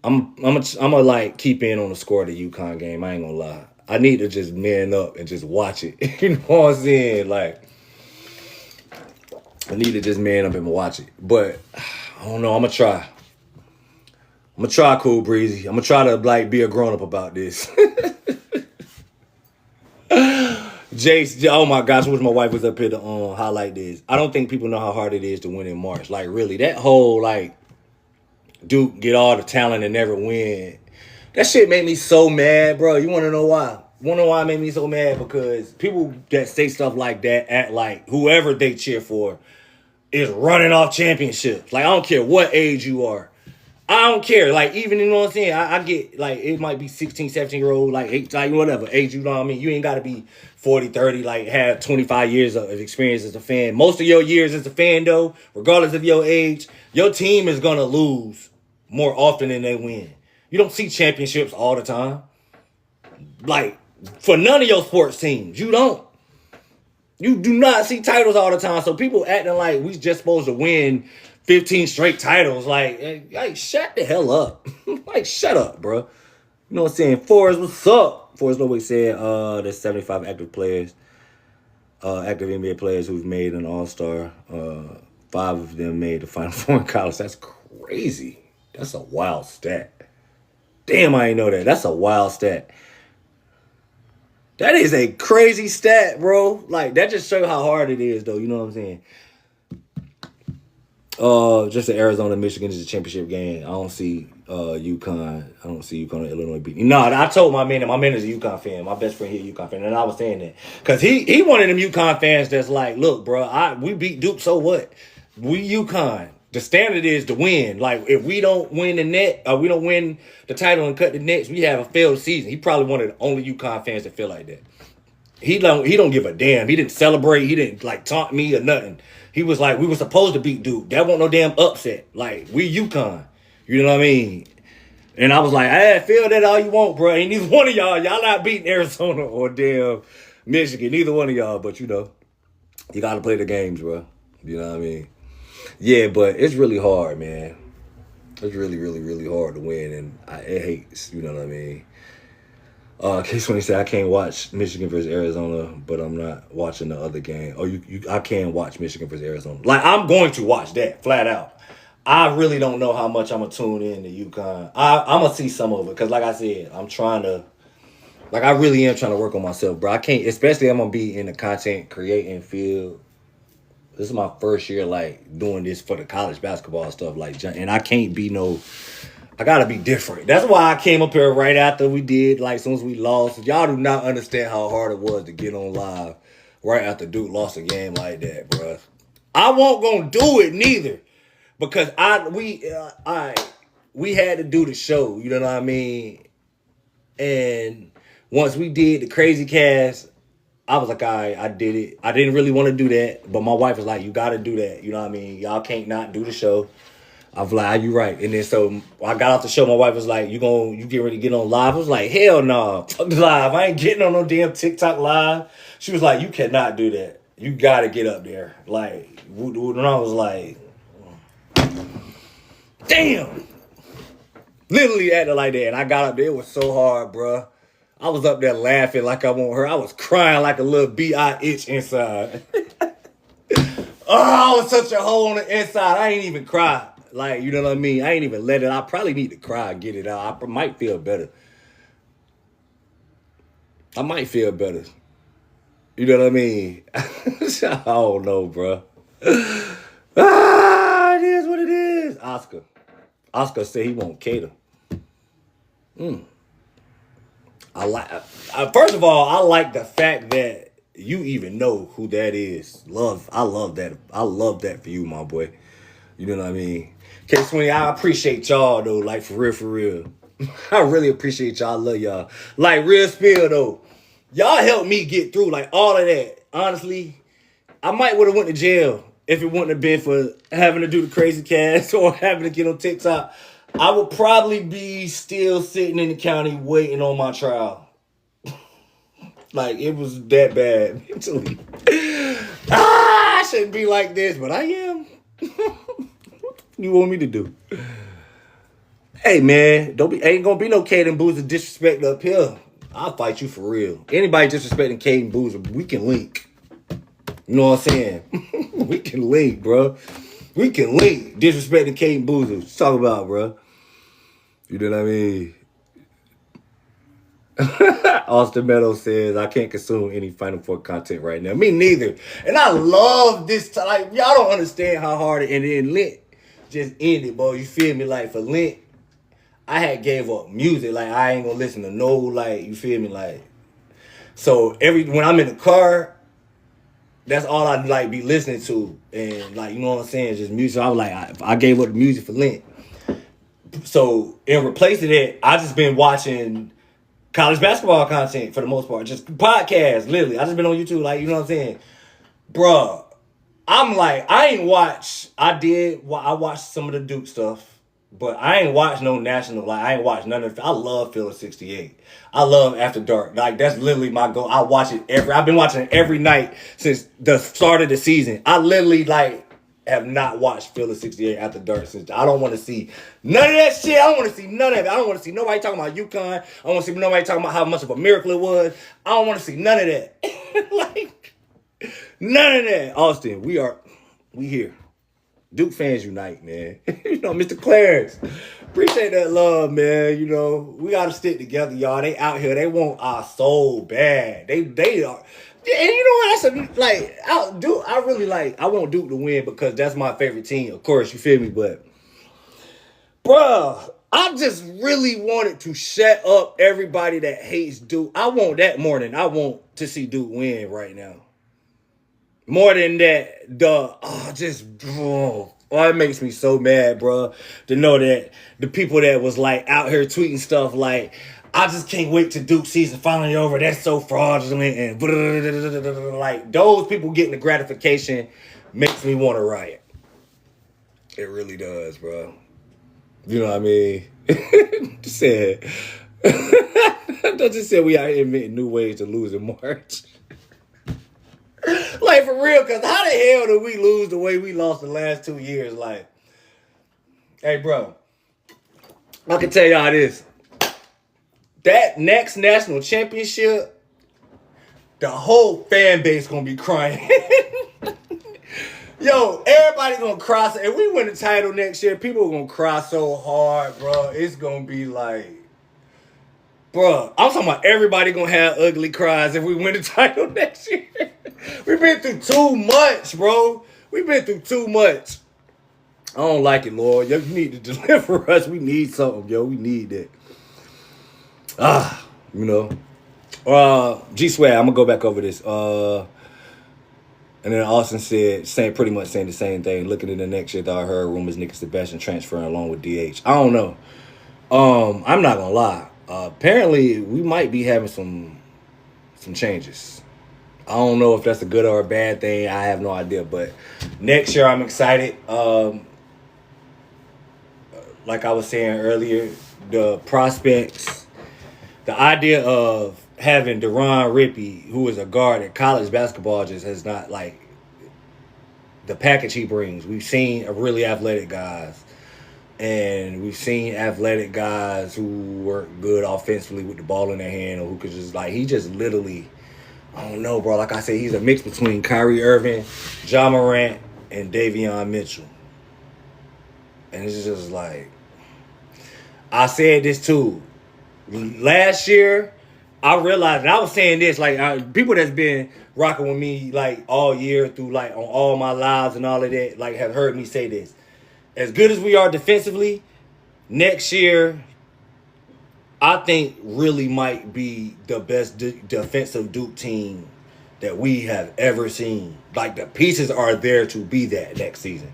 I'm gonna like keep in on the score of the UConn game. I ain't gonna lie. I need to just man up and just watch it. You know what I'm saying? Like, I need to just man up and watch it. But I don't know. I'm gonna try. I'm gonna try, Cool Breezy. I'm gonna try to like be a grown up about this. Jace, oh my gosh, I wish my wife was up here to highlight this. I don't think people know how hard it is to win in March. Like, really, that whole like Duke get all the talent and never win. That shit made me so mad, bro. You want to know why? Want to know why it made me so mad? Because people that say stuff like that act like whoever they cheer for is running off championships. Like, I don't care what age you are. I don't care. Like, even, you know what I'm saying? I get, like, it might be 16, 17-year-old, like, age, like, whatever age, you know what I mean? You ain't got to be 40, 30, like, have 25 years of experience as a fan. Most of your years as a fan, though, regardless of your age, your team is going to lose more often than they win. You don't see championships all the time. Like, for none of your sports teams, you don't. You do not see titles all the time. So people acting like we just supposed to win 15 straight titles. Like shut the hell up. Like, shut up, bro. You know what I'm saying? Forrest, what's up? Forrest Nobody said there's 75 active players, active NBA players who've made an all-star. 5 of them made the Final Four in college. That's crazy. That's a wild stat. Damn, I ain't know that. That's a wild stat. That is a crazy stat, bro. Like, that just shows how hard it is, though. You know what I'm saying? Just the Arizona, Michigan is a championship game. I don't see UConn. I don't see UConn or Illinois beating. No, I told my man is a UConn fan. My best friend here, a UConn fan, and I was saying that because he one of them UConn fans that's like, look, bro, we beat Duke, so what? We UConn. The standard is to win. Like, if we don't win the net, we don't win the title and cut the nets, we have a failed season. He probably one of the only UConn fans that feel like that. He don't give a damn. He didn't celebrate. He didn't like taunt me or nothing. He was like, we were supposed to beat Duke. That wasn't no damn upset. Like, we UConn. You know what I mean? And I was like, hey, feel that all you want, bro. Ain't neither one of y'all not beating Arizona or damn Michigan. Neither one of y'all. But, you know, you got to play the games, bro. You know what I mean? Yeah, but it's really hard, man. It's really, really, really hard to win, and it hates. You know what I mean? K20 said I can't watch Michigan versus Arizona, but I'm not watching the other game. Oh, I can watch Michigan versus Arizona. Like, I'm going to watch that flat out. I really don't know how much I'm gonna tune in to UConn. I'm gonna see some of it because, like I said, I really am trying to work on myself, bro. I can't, especially I'm gonna be in the content creating field. This is my first year, like, doing this for the college basketball stuff, like, and I can't be I gotta be different. That's why I came up here right after we did, like, as soon as we lost. Y'all do not understand how hard it was to get on live right after Duke lost a game like that, bro. I won't gonna do it neither because we had to do the show, you know what I mean? And once we did the Crazy Cast, I was like, all right, I did it. I didn't really want to do that, but my wife was like, you got to do that. You know what I mean? Y'all can't not do the show. I was like, you right. And then so I got off the show. My wife was like, you get ready to get on live? I was like, hell no. Live. I ain't getting on no damn TikTok live. She was like, you cannot do that. You got to get up there. Like, and I was like, damn. Literally acting like that. And I got up there. It was so hard, bruh. I was up there laughing like I want her. I was crying like a little B.I. itch inside. I was such a hole on the inside. I ain't even cry. Like, you know what I mean? I ain't even let it. I probably need to cry and get it out. I might feel better. You know what I mean? I don't know, bro. It is what it is. Oscar said he won't cater. First of all, I like the fact that you even know who that is. I love that. I love that for you, my boy. You know what I mean? K20, I appreciate y'all though. Like, for real. I really appreciate y'all. I love y'all. Like, real spill though. Y'all helped me get through like all of that. Honestly, I might would have went to jail if it wouldn't have been for having to do the crazy cast or having to get on TikTok, I would probably be still sitting in the county waiting on my trial. Like, it was that bad mentally. I shouldn't be like this, but I am. What you want me to do? Hey, man, ain't gonna be no Caden Boozer disrespect up here. I'll fight you for real. Anybody disrespecting Caden Boozer, we can link. You know what I'm saying? We can link, bro. We can link. Disrespecting Caden Boozer. What you talk about, bro? You know what I mean? Austin Meadows says, I can't consume any Final Four content right now. Me neither. And I love this. Like, y'all don't understand how hard it ended. And Lent just ended, bro. You feel me? Like, for Lent, I had gave up music. Like, I ain't gonna listen to no, like, you feel me? Like, so when I'm in the car, that's all I like be listening to. And, like, you know what I'm saying? Just music. So I was like, I gave up the music for Lent. So in replacing it, I just been watching college basketball content for the most part. Just podcasts, literally. I just been on YouTube, like, you know what I'm saying? Bruh, I'm like, I watched some of the Duke stuff, but I ain't watched no national, like, I ain't watched none of it. I love Philly 68. I love After Dark. Like, that's literally my goal. I watch it I've been watching it every night since the start of the season. I literally, like, have not watched Philly 68 After Dark since. I don't want to see none of that shit. I don't want to see none of it. I don't want to see nobody talking about UConn. I don't want to see nobody talking about how much of a miracle it was. I don't want to see none of that. Like, none of that. Austin, we here. Duke fans unite, man. You know, Mr. Clarence. Appreciate that love, man. You know, we got to stick together, y'all. They out here. They want our soul bad. They are. And you know what? I want Duke to win because that's my favorite team. Of course, you feel me? But, bruh, I just really wanted to shut up everybody that hates Duke. I want that more than I want to see Duke win right now. More than that, it makes me so mad, bro, to know that the people that was like out here tweeting stuff like, I just can't wait to Duke season finally over. That's so fraudulent and like those people getting the gratification makes me want to riot. It really does, bro. You know what I mean? Just said we out here inventing new ways to lose in March. Like, for real, because how the hell did we lose the way we lost the last 2 years? Like, hey, bro, I can tell y'all this. That next national championship, the whole fan base gonna be crying. Yo, everybody gonna cry. If we win the title next year, people are gonna cry so hard, bro. It's gonna be like, bro, I'm talking about everybody gonna have ugly cries if we win the title next year. We've been through too much, bro. We've been through too much. I don't like it, Lord. You need to deliver us. We need something, yo. We need that. You know. G-Swag, I'm going to go back over this. And then Austin said, pretty much saying the same thing. Looking at the next year, I heard rumors Nick Sebastian transferring along with DH. I don't know. I'm not going to lie. Apparently, we might be having some changes. I don't know if that's a good or a bad thing. I have no idea. But next year, I'm excited. Like I was saying earlier, the prospects, the idea of having Deron Rippey, who is a guard at college basketball, just has not, like, the package he brings. We've seen a really athletic guys. And we've seen athletic guys who work good offensively with the ball in their hand or who could just, like, he just literally, I don't know, bro. Like I said, he's a mix between Kyrie Irving, Ja Morant, and Davion Mitchell. And it's just like, I said this too. Last year, I realized, and I was saying this, like, people that's been rocking with me, like, all year through, like, on all my lives and all of that, like, have heard me say this. As good as we are defensively, next year, I think really might be the best defensive Duke team that we have ever seen. Like, the pieces are there to be that next season.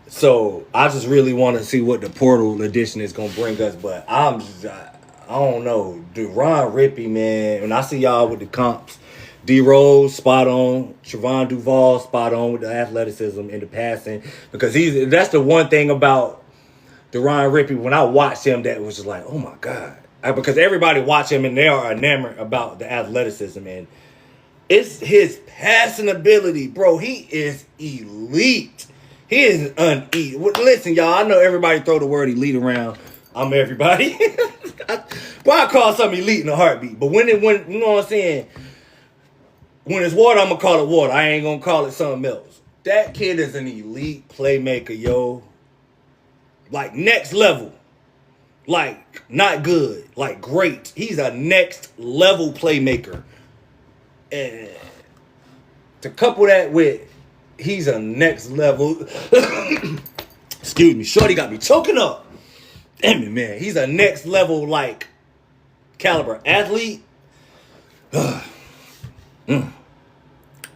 So I just really want to see what the portal edition is going to bring us. But I don't know. Deron Rippey, man, when I see y'all with the comps, D Rose, spot on. Trevon Duval, spot on with the athleticism and the passing. Because that's the one thing about Deron Rippey. When I watched him, that was just like, oh my God. Because everybody watch him and they are enamored about the athleticism. And it's his passing ability, bro. He is elite. He is Listen, y'all, I know everybody throw the word elite around. I'm everybody. I call something elite in a heartbeat. But when you know what I'm saying? When it's water, I'm going to call it water. I ain't going to call it something else. That kid is an elite playmaker, yo. Like, next level. Like, not good. Like, great. He's a next level playmaker. And to couple that with, he's a next level. Excuse me. Shorty got me choking up. Damn it, man. He's a next level, like, caliber athlete.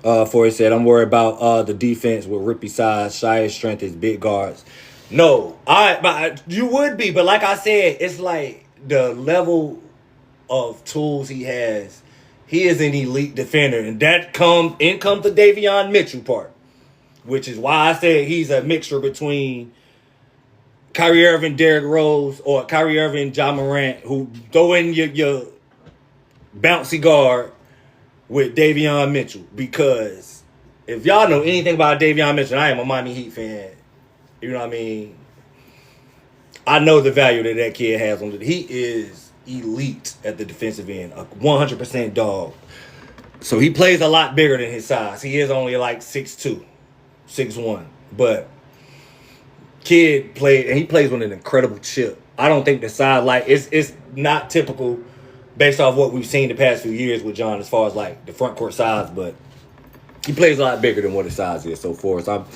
Forrest said, I'm worried about the defense with Rippy size, Shire's strength is big guards. No, you would be, but like I said, it's like the level of tools he has. He is an elite defender, and that comes the Davion Mitchell part, which is why I said he's a mixture between Kyrie Irving, Derrick Rose, or Kyrie Irving, Ja Morant, who throw in your bouncy guard with Davion Mitchell. Because if y'all know anything about Davion Mitchell, I am a Miami Heat fan. You know what I mean? I know the value that kid has on it. He is elite at the defensive end, a 100% dog. So he plays a lot bigger than his size. He is only like 6'2", 6'1". But kid he plays with an incredible chip. I don't think the size, like, it's not typical based off what we've seen the past few years with John as far as like the front court size, but he plays a lot bigger than what his size is so forth. So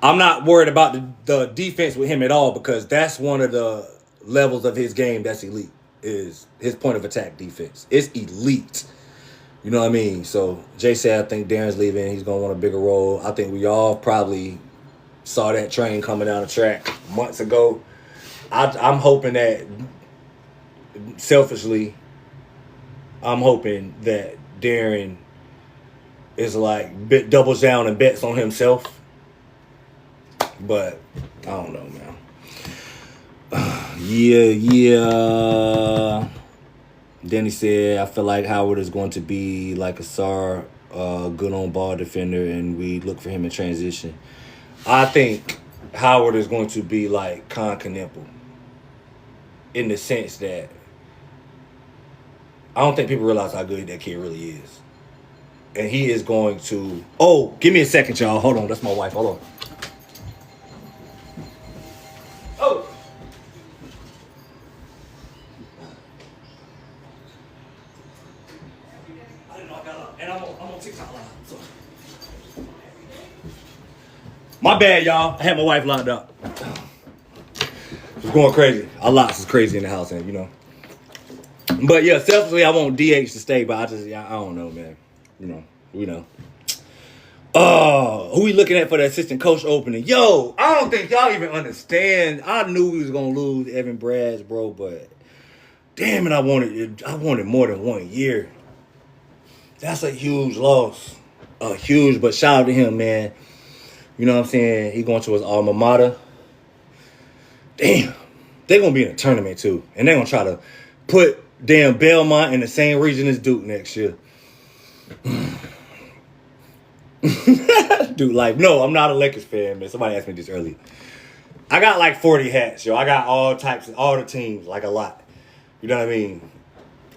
I'm not worried about the defense with him at all, because that's one of the levels of his game that's elite, is his point of attack defense. It's elite. You know what I mean? So Jay said, I think Darren's leaving. He's going to want a bigger role. I think we all probably saw that train coming down the track months ago. I'm hoping that, selfishly, I'm hoping that Darren is like doubles down and bets on himself. But I don't know, man. Yeah. Then he said, I feel like Howard is going to be like a good on ball defender, and we look for him in transition. I think Howard is going to be like Con Knueppel, in the sense that I don't think people realize how good that kid really is. And he is going to... Oh, give me a second, y'all. Hold on. That's my wife. Hold on. Oh! I didn't know I got up. And I'm on TikTok live. So. My bad, y'all. I had my wife locked up. It's going crazy. A lot is crazy in the house, and you know. But yeah, selfishly, I want DH to stay, but I don't know, man. You know, we know. Who we looking at for the assistant coach opening? Yo, I don't think y'all even understand. I knew we was gonna lose Evan Bradds, bro, but damn it, I wanted more than 1 year. That's a huge loss. But shout out to him, man. You know what I'm saying? He going to his alma mater. Damn. They're gonna be in a tournament too. And they're gonna try to put damn Belmont in the same region as Duke next year. Dude, like, no, I'm not a Lakers fan, man. Somebody asked me this earlier. I got like 40 hats, yo. I got all the teams, like a lot. You know what I mean?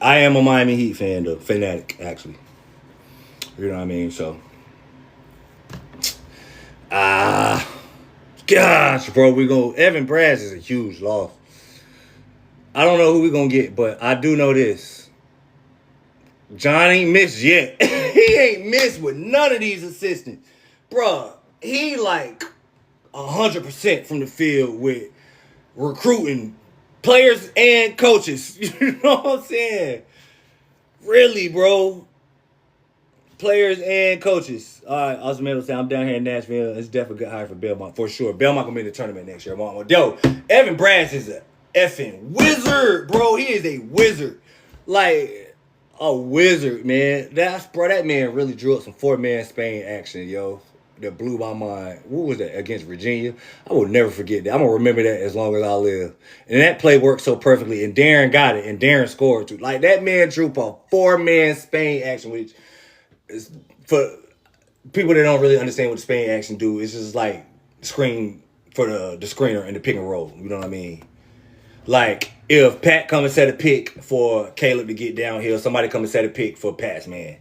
I am a Miami Heat fan, though. Fanatic, actually. You know what I mean? So, gosh, bro, Evan Bradds is a huge loss. I don't know who we're going to get, but I do know this. John ain't missed yet. He ain't missed with none of these assistants. Bruh, he like 100% from the field with recruiting players and coaches. You know what I'm saying? Really, bro. Players and coaches. All right, Osmando said, I'm down here in Nashville. It's definitely a good hire for Belmont, for sure. Belmont going to be in the tournament next year. Yo, Evan Bradds is a effing wizard, bro. He is a wizard. Like, a wizard, man. That man really drew up some 4-man Spain action, yo. That blew my mind. What was that against Virginia? I will never forget that. I'm gonna remember that as long as I live. And that play worked so perfectly. And Darren got it, and Darren scored too. Like that man drew up a 4-man Spain action, which is for people that don't really understand what the Spain action do. It's just like screen for the screener and the pick and roll. You know what I mean? Like, if Pat come and set a pick for Caleb to get downhill, somebody come and set a pick for Pat's man.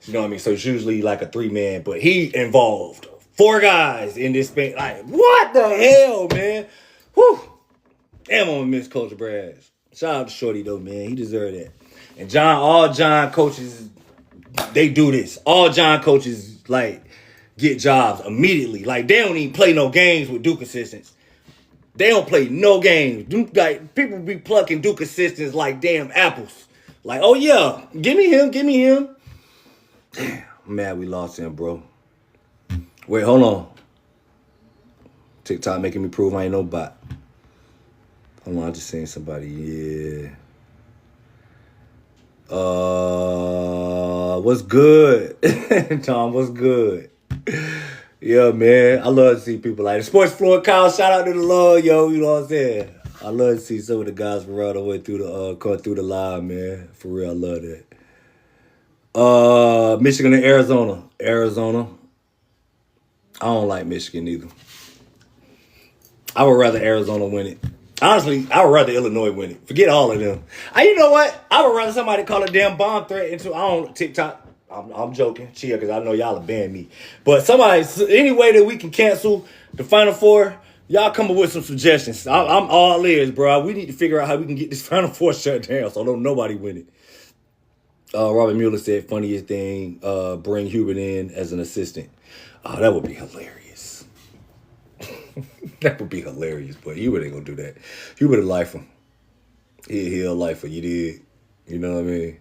You know what I mean? So it's usually like a 3-man, but he involved 4 guys in this thing. Like, what the hell, man? Whew. Damn, I'm gonna miss Coach Braz. Shout out to Shorty, though, man. He deserved that. And all John coaches, they do this. All John coaches, like, get jobs immediately. Like, they don't even play no games with Duke assistants. They don't play no games. Like, people be plucking Duke assistants like damn apples. Like, oh yeah, give me him. Damn, I'm mad we lost him, bro. Wait, hold on. TikTok making me prove I ain't no bot. Hold on, I just seen somebody. Yeah. What's good? Tom, what's good? Yeah, man. I love to see people like the Sports Floor Kyle. Shout out to the love, yo. You know what I'm saying? I love to see some of the guys from right away through the come through the line, man. For real, I love that. Michigan and Arizona. I don't like Michigan either. I would rather Arizona win it. Honestly, I would rather Illinois win it. Forget all of them. You know what? I would rather somebody call a damn bomb threat into TikTok. I'm joking, chill, because I know y'all will ban me. But somebody, any way that we can cancel the Final Four, y'all come up with some suggestions. I'm all ears, bro. We need to figure out how we can get this Final Four shut down so don't nobody win it. Robert Mueller said, funniest thing, bring Hubert in as an assistant. That would be hilarious. That would be hilarious, but Hubert ain't gonna do that. Hubert a lifer. He'll lifer, you did. You know what I mean?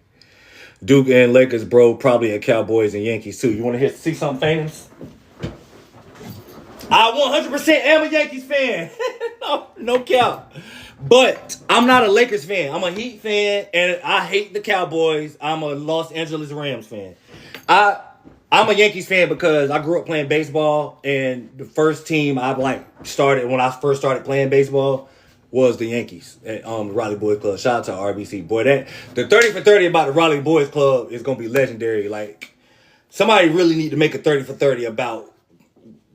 Duke and Lakers, bro, probably at Cowboys and Yankees, too. You want to see something famous? I 100% am a Yankees fan. No cap. But I'm not a Lakers fan. I'm a Heat fan, and I hate the Cowboys. I'm a Los Angeles Rams fan. I'm a Yankees fan because I grew up playing baseball, and the first team I started when I first started playing baseball was the Yankees at Raleigh Boys Club. Shout out to RBC. Boy, the 30 for 30 about the Raleigh Boys Club is gonna be legendary. Like, somebody really need to make a 30 for 30 about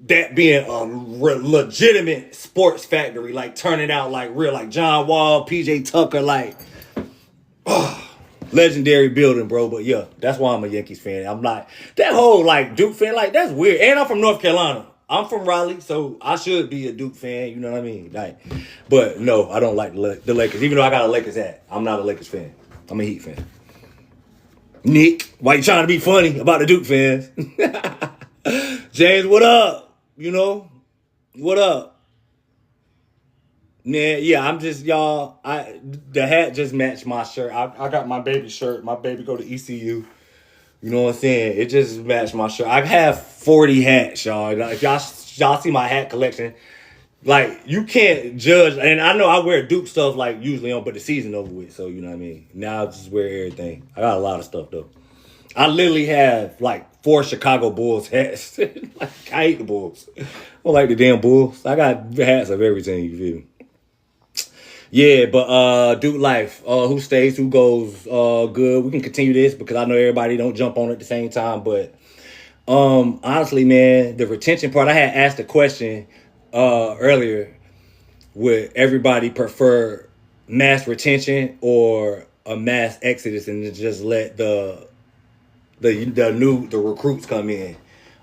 that being a legitimate sports factory, like turning out like real, like John Wall, PJ Tucker, like legendary building, bro. But yeah, that's why I'm a Yankees fan. I'm not that whole like Duke fan, like that's weird. And I'm from North Carolina. I'm from Raleigh, so I should be a Duke fan. You know what I mean? Like, but no, I don't like the Lakers. Even though I got a Lakers hat, I'm not a Lakers fan. I'm a Heat fan. Nick, why you trying to be funny about the Duke fans? James, what up? You know, what up? Man, yeah, I'm just y'all. The hat just matched my shirt. I got my baby shirt. My baby go to ECU. You know what I'm saying? It just matched my shirt. I have 40 hats, y'all. If y'all see my hat collection, like, you can't judge. And I know I wear Duke stuff, like, usually on, but the season over with. So, you know what I mean? Now I just wear everything. I got a lot of stuff, though. I literally have, like, 4 Chicago Bulls hats. Like, I hate the Bulls. I don't like the damn Bulls. I got hats of everything, you feel me? Yeah, but Duke life, who stays, who goes, good. We can continue this because I know everybody don't jump on at the same time. But honestly, man, the retention part, I had asked a question earlier. Would everybody prefer mass retention or a mass exodus and just let the recruits come in?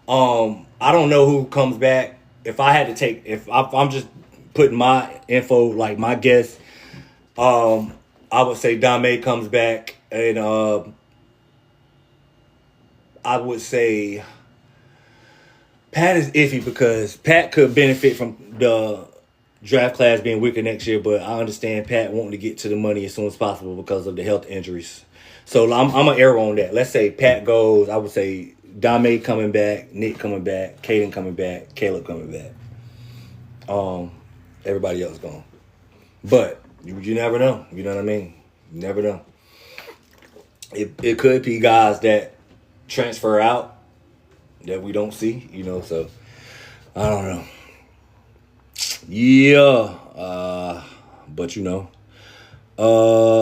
I don't know who comes back. If I'm just putting my info, like my guess, I would say Dame comes back, and I would say Pat is iffy because Pat could benefit from the draft class being weaker next year, but I understand Pat wanting to get to the money as soon as possible because of the health injuries. So I'm an error on that. Let's say Pat goes, I would say Dame coming back, Nick coming back, Caden coming back, Caleb coming back. Everybody else gone. But you never know. You know what I mean? You never know. It could be guys that transfer out that we don't see, so I don't know. Yeah. But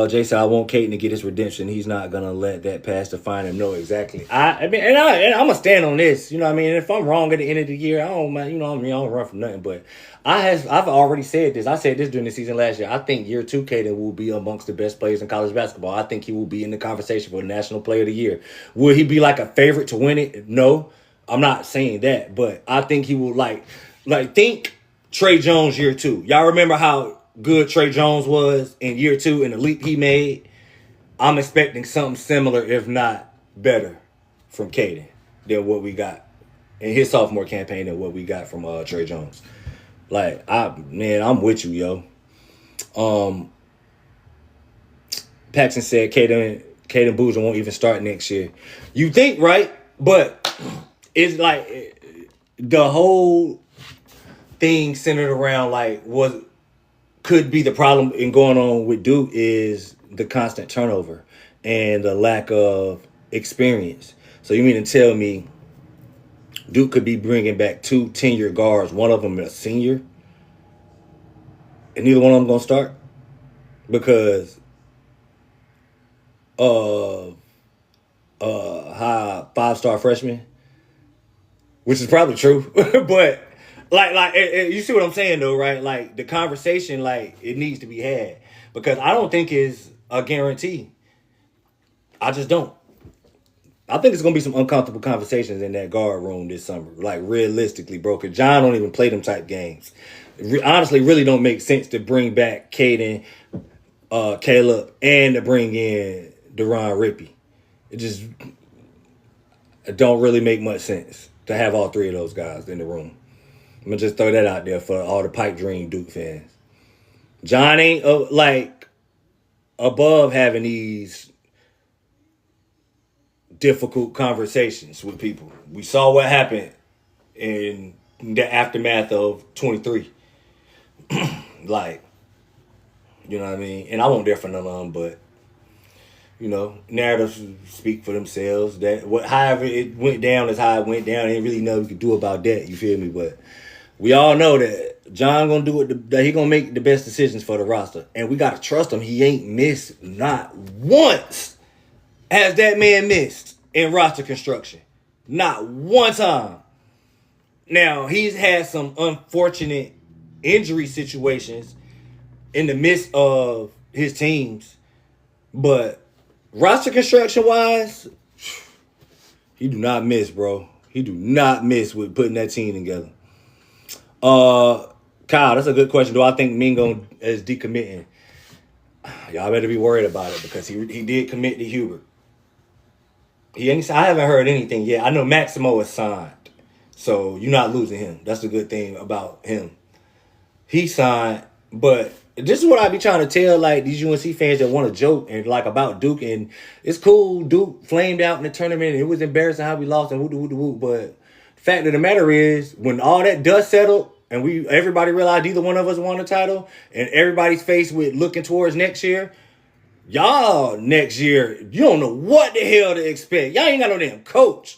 Jay said I want Caden to get his redemption. He's not gonna let that pass define him. No, exactly. I mean, and I'm gonna stand on this. You know what I mean? If I'm wrong at the end of the year, I don't mind. I don't run from nothing. But I've already said this. I said this during the season last year. I think year 2, Caden will be amongst the best players in college basketball. I think he will be in the conversation for the National Player of the Year. Will he be like a favorite to win it? No, I'm not saying that. But I think he will think Trey Jones year 2. Y'all remember how good Trey Jones was in year 2 and the leap he made? I'm expecting something similar, if not better, from Caden than what we got in his sophomore campaign than what we got from Trey Jones. I'm with you, yo. Paxton said Caden Boozer won't even start next year. You think, right? But it's like the whole thing centered around what could be the problem in going on with Duke is the constant turnover and the lack of experience. So you mean to tell me Duke could be bringing back 2 10-year guards, one of them a senior, and neither one of them going to start because of high 5-star freshman, which is probably true, but you see what I'm saying though, right? Like the conversation, it needs to be had because I don't think it's a guarantee. I just don't. I think it's gonna be some uncomfortable conversations in that guard room this summer. Realistically, bro, because John don't even play them type games. Honestly, really don't make sense to bring back Caden, Caleb, and to bring in Deron Rippey. It don't really make much sense to have all 3 of those guys in the room. I'm gonna just throw that out there for all the pipe dream Duke fans. John ain't above having these difficult conversations with people. We saw what happened in the aftermath of 23. You know what I mean? And I won't dare for none of them, but narratives speak for themselves. However it went down is how it went down. I ain't really know what we could do about that. You feel me? But we all know that John gonna do it. That he gonna make the best decisions for the roster, and we gotta trust him. He ain't missed not once. Has that man missed in roster construction? Not one time. Now he's had some unfortunate injury situations in the midst of his teams, but roster construction wise, he do not miss, bro. He do not miss with putting that team together. Kyle, that's a good question. Do I think Mingo is decommitting? Y'all better be worried about it because he did commit to Hubert. I haven't heard anything yet. I know Maximo is signed, so you're not losing him. That's the good thing about him. He signed, but this is what I be trying to tell these UNC fans that want to joke and about Duke, and it's cool. Duke flamed out in the tournament, and it was embarrassing how we lost and woo. But the fact of the matter is, when all that dust settled and everybody realized either one of us won the title, and everybody's faced with looking towards next year, y'all next year you don't know what the hell to expect. Y'all ain't got no damn coach.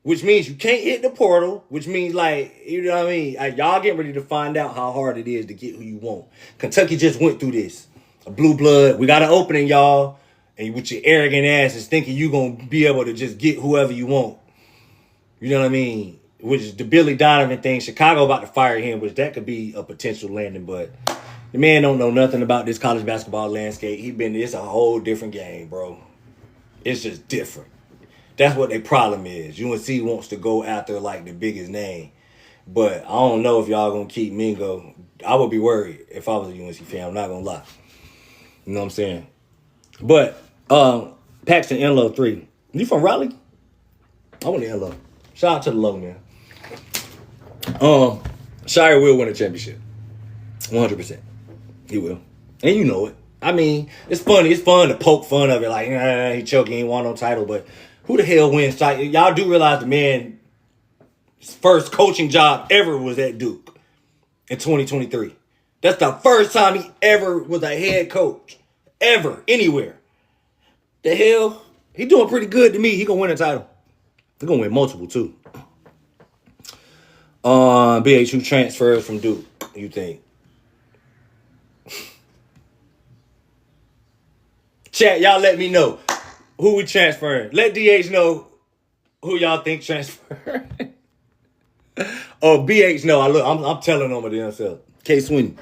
Which means you can't hit the portal, which means, you know what I mean? Y'all getting ready to find out how hard it is to get who you want. Kentucky just went through this. A blue blood. We got an opening, y'all. And with your arrogant asses thinking you going to be able to just get whoever you want. You know what I mean? Which is the Billy Donovan thing. Chicago about to fire him, which that could be a potential landing. But the man don't know nothing about this college basketball landscape. It's a whole different game, bro. It's just different. That's what their problem is. UNC wants to go after the biggest name. But I don't know if y'all gonna keep Mingo. I would be worried if I was a UNC fan. I'm not gonna lie. You know what I'm saying? But Paxton Enlow 3. You from Raleigh? I want to Enlow. Shout out to the low, man. Shire will win a championship. 100%. He will. And you know it. I mean, it's funny. It's fun to poke fun of it. He choking, he ain't won no title, but who the hell wins? Y'all do realize the man's first coaching job ever was at Duke in 2023. That's the first time he ever was a head coach. Ever. Anywhere. The hell? He doing pretty good to me. He gonna win a title. He gonna win multiple too. BH, who transfers from Duke, you think? Chat, y'all let me know who we transferring. Let DH know who y'all think transfer. Oh, BH, no. I'm telling on my damn self. K Sweeney,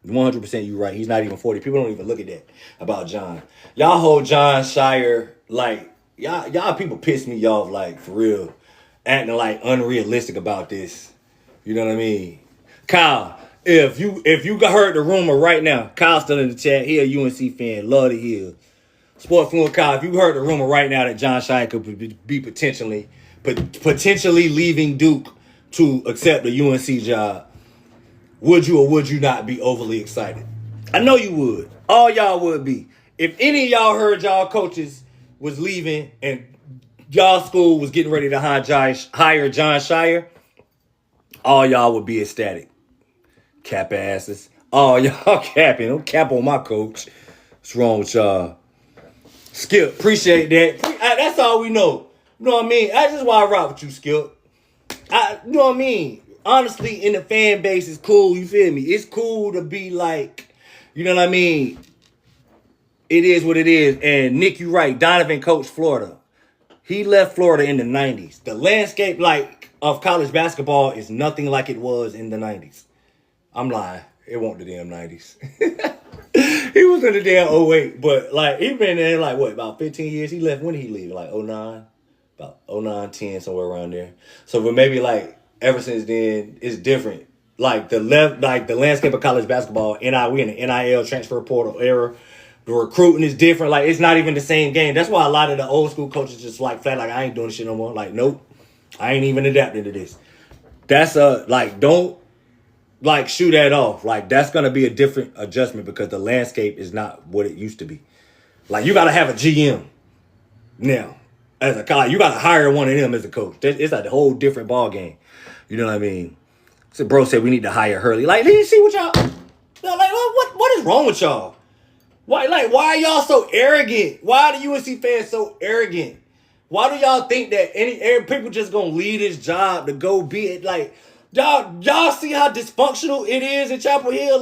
100% you right. He's not even 40. People don't even look at that about John. Y'all hold John Shire like y'all people piss me off like for real, acting like unrealistic about this. You know what I mean? Kyle, if you heard the rumor right now, Kyle's still in the chat. He a UNC fan. Love to hear. Sports Fluent Kyle, if you heard the rumor right now that John Shire could be potentially leaving Duke to accept the UNC job, would you or would you not be overly excited? I know you would. All y'all would be. If any of y'all heard y'all coaches was leaving and y'all school was getting ready to hire John Shire, all y'all would be ecstatic. Cap asses. All y'all capping. Don't cap on my coach. What's wrong with y'all? Skip, appreciate that. That's all we know. You know what I mean? That's just why I rock with you, Skip. You know what I mean? Honestly, in the fan base, it's cool. You feel me? It's cool to be like, you know what I mean? It is what it is. And Nick, you right. Donovan coached Florida. He left Florida in the 90s. The landscape of college basketball is nothing like it was in the 90s. I'm lying. It wasn't the damn 90s. He was in the damn 08, but he been there about 15 years. He left, when did he leave? Like 09? About 09, 10, somewhere around there. So but maybe ever since then, it's different. The landscape of college basketball, we in the NIL transfer portal era. The recruiting is different. It's not even the same game. That's why a lot of the old school coaches just flat I ain't doing this shit no more. Nope. I ain't even adapting to this. That's don't shoot that off. That's gonna be a different adjustment because the landscape is not what it used to be. You gotta have a GM now as a college. You gotta hire one of them as a coach. It's a whole different ball game. You know what I mean? So bro said we need to hire Hurley. Did you see what y'all? What is wrong with y'all? Why are y'all so arrogant? Why are the UNC fans so arrogant? Why do y'all think that any people just gonna leave this job to go be it? Y'all see how dysfunctional it is in Chapel Hill?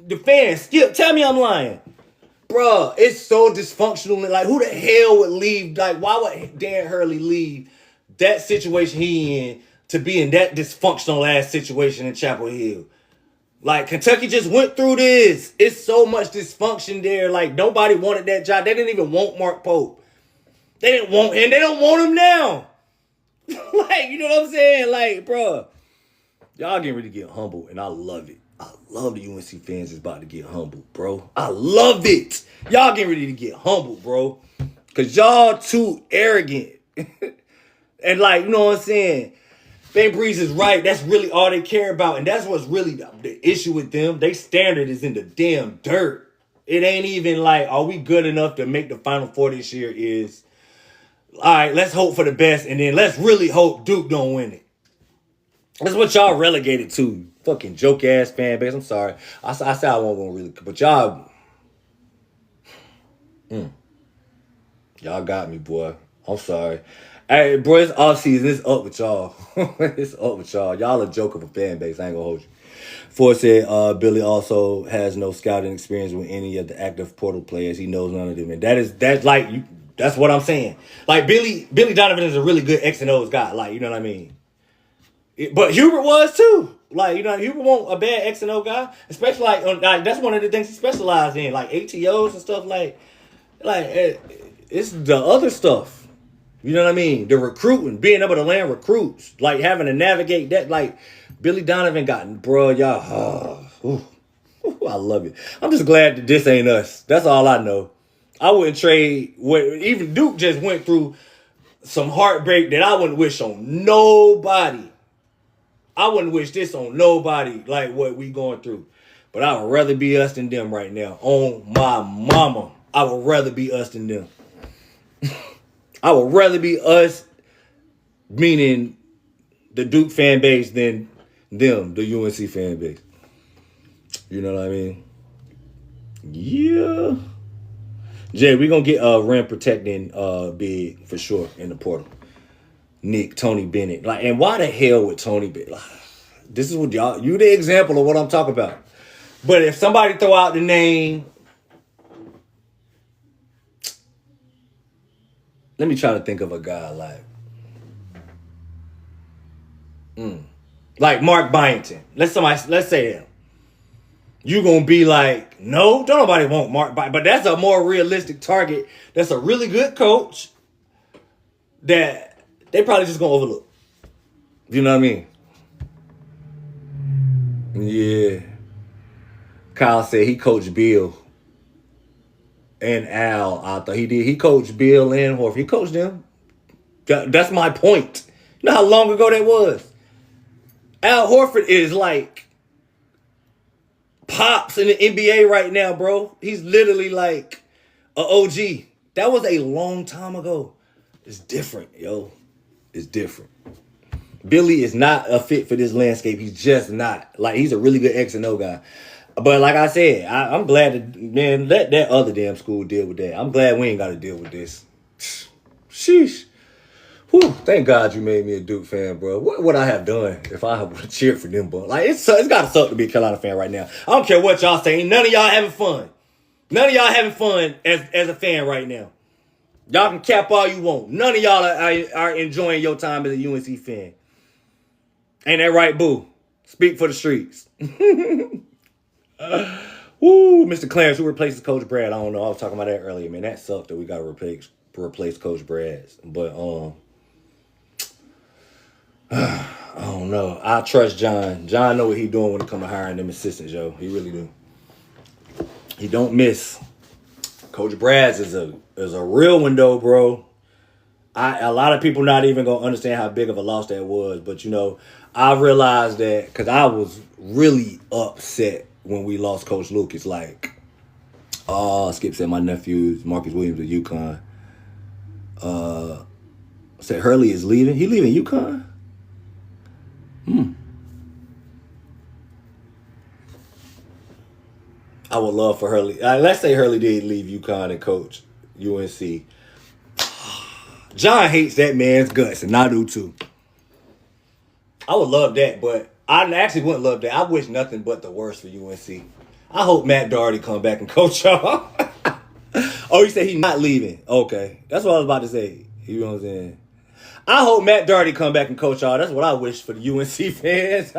The fans, Skip, tell me I'm lying. Bruh, it's so dysfunctional. Who the hell would leave? Why would Dan Hurley leave that situation he in to be in that dysfunctional ass situation in Chapel Hill? Kentucky just went through this. It's so much dysfunction there. Nobody wanted that job. They didn't even want Mark Pope. They didn't want him. They don't want him now. You know what I'm saying? Bruh, y'all getting ready to get humble, and I love it. I love the UNC fans is about to get humble, bro. I love it. Y'all getting ready to get humble, bro. Because y'all too arrogant. And you know what I'm saying? Ben Breeze is right. That's really all they care about. And that's what's really the issue with them. They standard is in the damn dirt. It ain't even are we good enough to make the Final Four this year is, all right, let's hope for the best. And then let's really hope Duke don't win it. That's what y'all relegated to. Fucking joke-ass fan base. I'm sorry. I said I wasn't really, but y'all, y'all got me, boy. I'm sorry. Hey, bro, it's offseason. It's up with y'all. It's up with y'all. Y'all a joke of a fan base. I ain't gonna hold you. Ford said Billy also has no scouting experience with any of the active portal players. He knows none of them. And that's what I'm saying. Billy Donovan is a really good X and O's guy. You know what I mean? But Hubert was too. Hubert wasn't a bad X and O guy. Especially that's one of the things he specialized in. ATOs and stuff it's the other stuff. You know what I mean? The recruiting, being able to land recruits, having to navigate that. Billy Donovan got, bro, y'all. I love it. I'm just glad that this ain't us. That's all I know. I wouldn't trade. Even Duke just went through some heartbreak that I wouldn't wish on nobody. I wouldn't wish this on nobody what we going through. But I would rather be us than them right now. On my mama. I would rather be us than them. I would rather be us, meaning the Duke fan base, than them, the UNC fan base. You know what I mean? Yeah. Jay, we gonna get a rim protecting big for sure in the portal. Nick, Tony Bennett. Like, and why the hell would Tony Bennett? Like, this is what y'all, you the example of what I'm talking about. But if somebody throw out the name, let me try to think of a guy like Mark Byington. Let's say him. You gonna be like, no, don't nobody want Mark Byington, but that's a more realistic target. That's a really good coach that they probably just gonna overlook. You know what I mean? Yeah. Kyle said he coached Bill and Al. I thought he did. He coached Bill and Horford. He coached them. That's my point. You know how long ago that was? Al Horford is like pops in the NBA right now, bro. He's literally like an OG. That was a long time ago. It's different, yo. It's different. Billy is not a fit for this landscape. He's just not. Like, he's a really good X and O guy. But like I said, I'm glad that, man, let that other damn school deal with that. I'm glad we ain't got to deal with this. Sheesh. Whew, thank God you made me a Duke fan, bro. What would I have done if I would have cheered for them, bro? Like, it's got to suck to be a Carolina fan right now. I don't care what y'all saying. None of y'all having fun. None of y'all having fun as a fan right now. Y'all can cap all you want. None of y'all are enjoying your time as a UNC fan. Ain't that right, boo? Speak for the streets. Woo, Mr. Clarence, who replaces Coach Brad? I don't know. I was talking about that earlier, man. That sucked that we got to replace Coach Brad. But I don't know. I trust John. John know what he doing when it come to hiring them assistants, yo. He really do. He don't miss. Coach Brad's is a real one though, bro. A lot of people not even gonna understand how big of a loss that was, but you know, I realized that because I was really upset when we lost Coach Lucas. Like, Skip said my nephew Marcus Williams of UConn. Said Hurley is leaving. He leaving UConn? I would love for Hurley. Let's say Hurley did leave UConn and coach UNC. John hates that man's guts, and I do too. I would love that, but I actually wouldn't love that. I wish nothing but the worst for UNC. I hope Matt Doherty come back and coach y'all. Oh, you said he's not leaving. Okay. That's what I was about to say. You know what I'm saying? I hope Matt Doherty come back and coach y'all. That's what I wish for the UNC fans.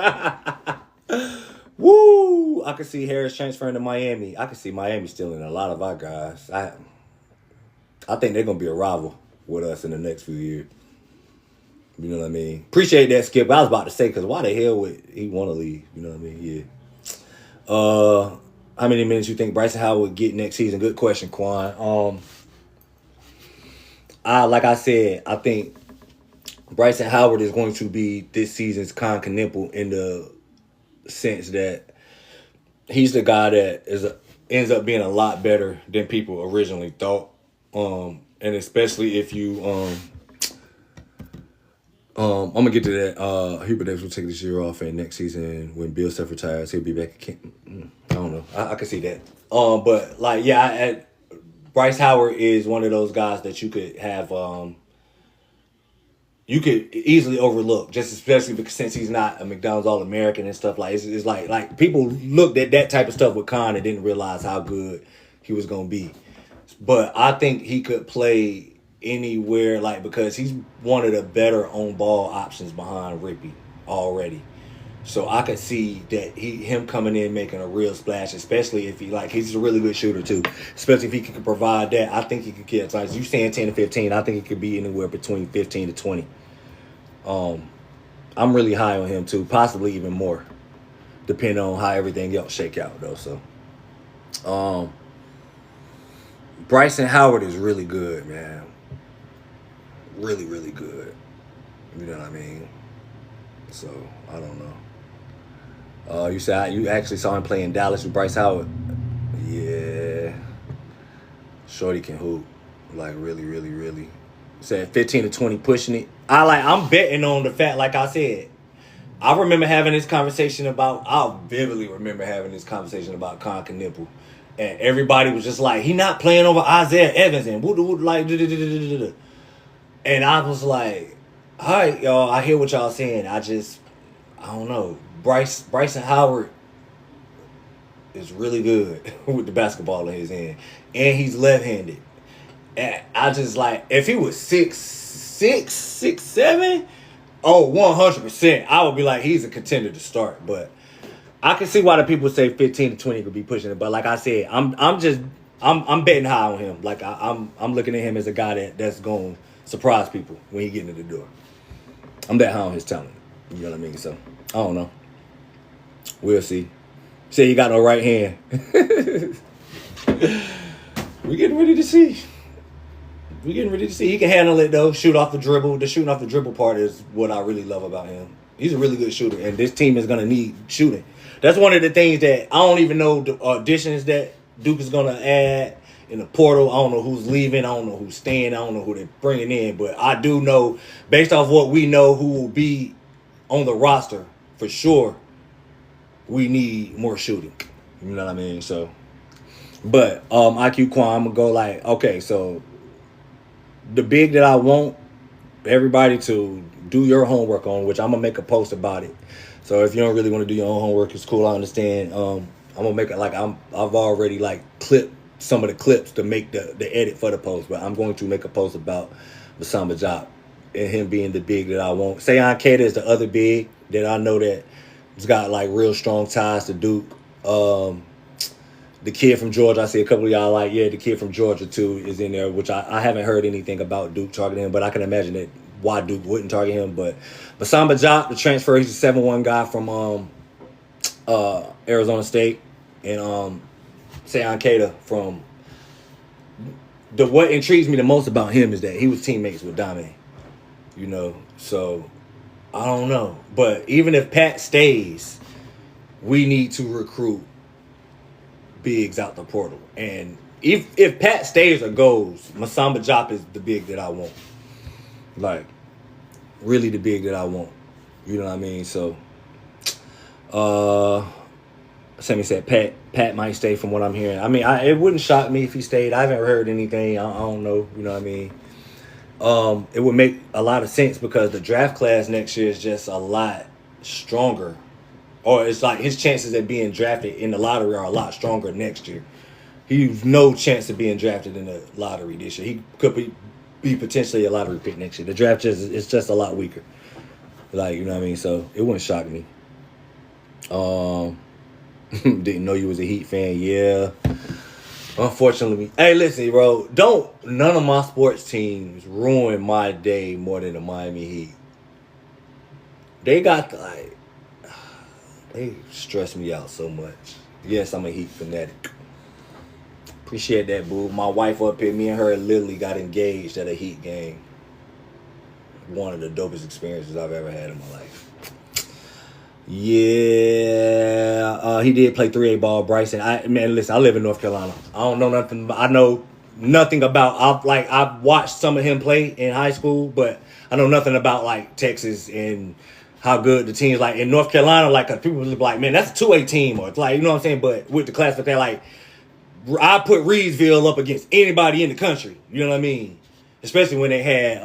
Woo! I could see Harris transferring to Miami. I could see Miami stealing a lot of our guys. I think they're going to be a rival with us in the next few years. You know what I mean? Appreciate that, Skip. I was about to say, because why the hell would he want to leave? You know what I mean? Yeah. How many minutes you think Bryson Howard would get next season? Good question, Quan. Like I said, I think Bryson Howard is going to be this season's Con Knippel in the sense that he's the guy that ends up being a lot better than people originally thought. And especially if you I'm gonna get to that. Hubert Davis will take this year off, and next season when Bill Self retires, he'll be back. I don't know. I can see that. But like, yeah, Bryce Howard is one of those guys that you could have. You could easily overlook, just especially because since he's not a McDonald's All-American and stuff like it's like people looked at that type of stuff with Khan and didn't realize how good he was gonna be. But I think he could play anywhere, like, because he's one of the better on-ball options behind Rippy already. So I could see that him coming in making a real splash, especially if he's a really good shooter too. Especially if he could provide that, I think he could get, like you saying 10 to 15, I think he could be anywhere between 15 to 20. I'm really high on him too, possibly even more, depending on how everything else shake out though. So, Bryson Howard is really good, man. Really, really good. You know what I mean? So, I don't know. You said you actually saw him play in Dallas with Bryce Howard? Yeah. Shorty can hoop. Like, really, really, really. Said 15 to 20 pushing it. I'm betting on the fact, like I said, I vividly remember having this conversation about Con Knippel. And everybody was just like, he not playing over Isaiah Evans and like, and I was like, all right, y'all, I hear what y'all saying. I don't know. Bryson Howard is really good with the basketball in his hand, and he's left-handed. And I just like, if he was 6'7", 100%, I would be like, he's a contender to start. But I can see why the people say 15 to 20 could be pushing it. But like I said, I'm betting high on him. Like I'm looking at him as a guy that's going to surprise people when he get into the door. I'm that high on his talent. You know what I mean? So I don't know. We'll see. Say he got no right hand. We getting ready to see. He can handle it though. Shoot off the dribble. The shooting off the dribble part is what I really love about him. He's a really good shooter, and this team is gonna need shooting. That's one of the things that I don't even know the additions that Duke is gonna add in the portal. I don't know who's leaving. I don't know who's staying. I don't know who they're bringing in. But I do know, based off what we know, who will be on the roster for sure. We need more shooting. You know what I mean? So, but IQ Quan, I'm gonna go like, okay, so the big that I want everybody to do your homework on, which I'm gonna make a post about it. So if you don't really want to do your own homework, it's cool. I understand. I'm gonna make it like I've already like clipped some of the clips to make the edit for the post, but I'm going to make a post about Basamba Diop and him being the big that I want. Seyon Cater is the other big that I know that has got like real strong ties to Duke. The kid from Georgia, I see a couple of y'all like, yeah, the kid from Georgia too is in there, which I haven't heard anything about Duke targeting him, but I can imagine that why Duke wouldn't target him. But Basamba Diop, the transfer, he's a 7'1" guy from Arizona State, and Seyon Cater from what intrigues me the most about him is that he was teammates with Dame. You know, so I don't know. But even if Pat stays, we need to recruit bigs out the portal. And if Pat stays or goes, Basamba Diop is the big that I want. Like, really the big that I want. You know what I mean? So, Sammy said Pat might stay from what I'm hearing. I mean, it wouldn't shock me if he stayed. I haven't heard anything. I don't know. You know what I mean? It would make a lot of sense because the draft class next year is just a lot stronger. Or it's like his chances of being drafted in the lottery are a lot stronger next year. He's no chance of being drafted in the lottery this year. He could be potentially a lottery pick next year. The draft is just a lot weaker. Like, you know what I mean? So it wouldn't shock me. Didn't know you was a Heat fan. Yeah. Unfortunately. Hey, listen, bro. None of my sports teams ruin my day more than the Miami Heat. They got they stress me out so much. Yes, I'm a Heat fanatic. Appreciate that, boo. My wife up here, me and her literally got engaged at a Heat game. One of the dopest experiences I've ever had in my life. Yeah, he did play 3A ball, Bryson. Listen, I live in North Carolina. I don't know nothing. I know nothing about. I've watched some of him play in high school, but I know nothing about like Texas and how good the teams like in North Carolina. Like people was like, man, that's a 2A team, or it's like, you know what I'm saying. But with the class, but they're like, I put Reedsville up against anybody in the country. You know what I mean? Especially when they had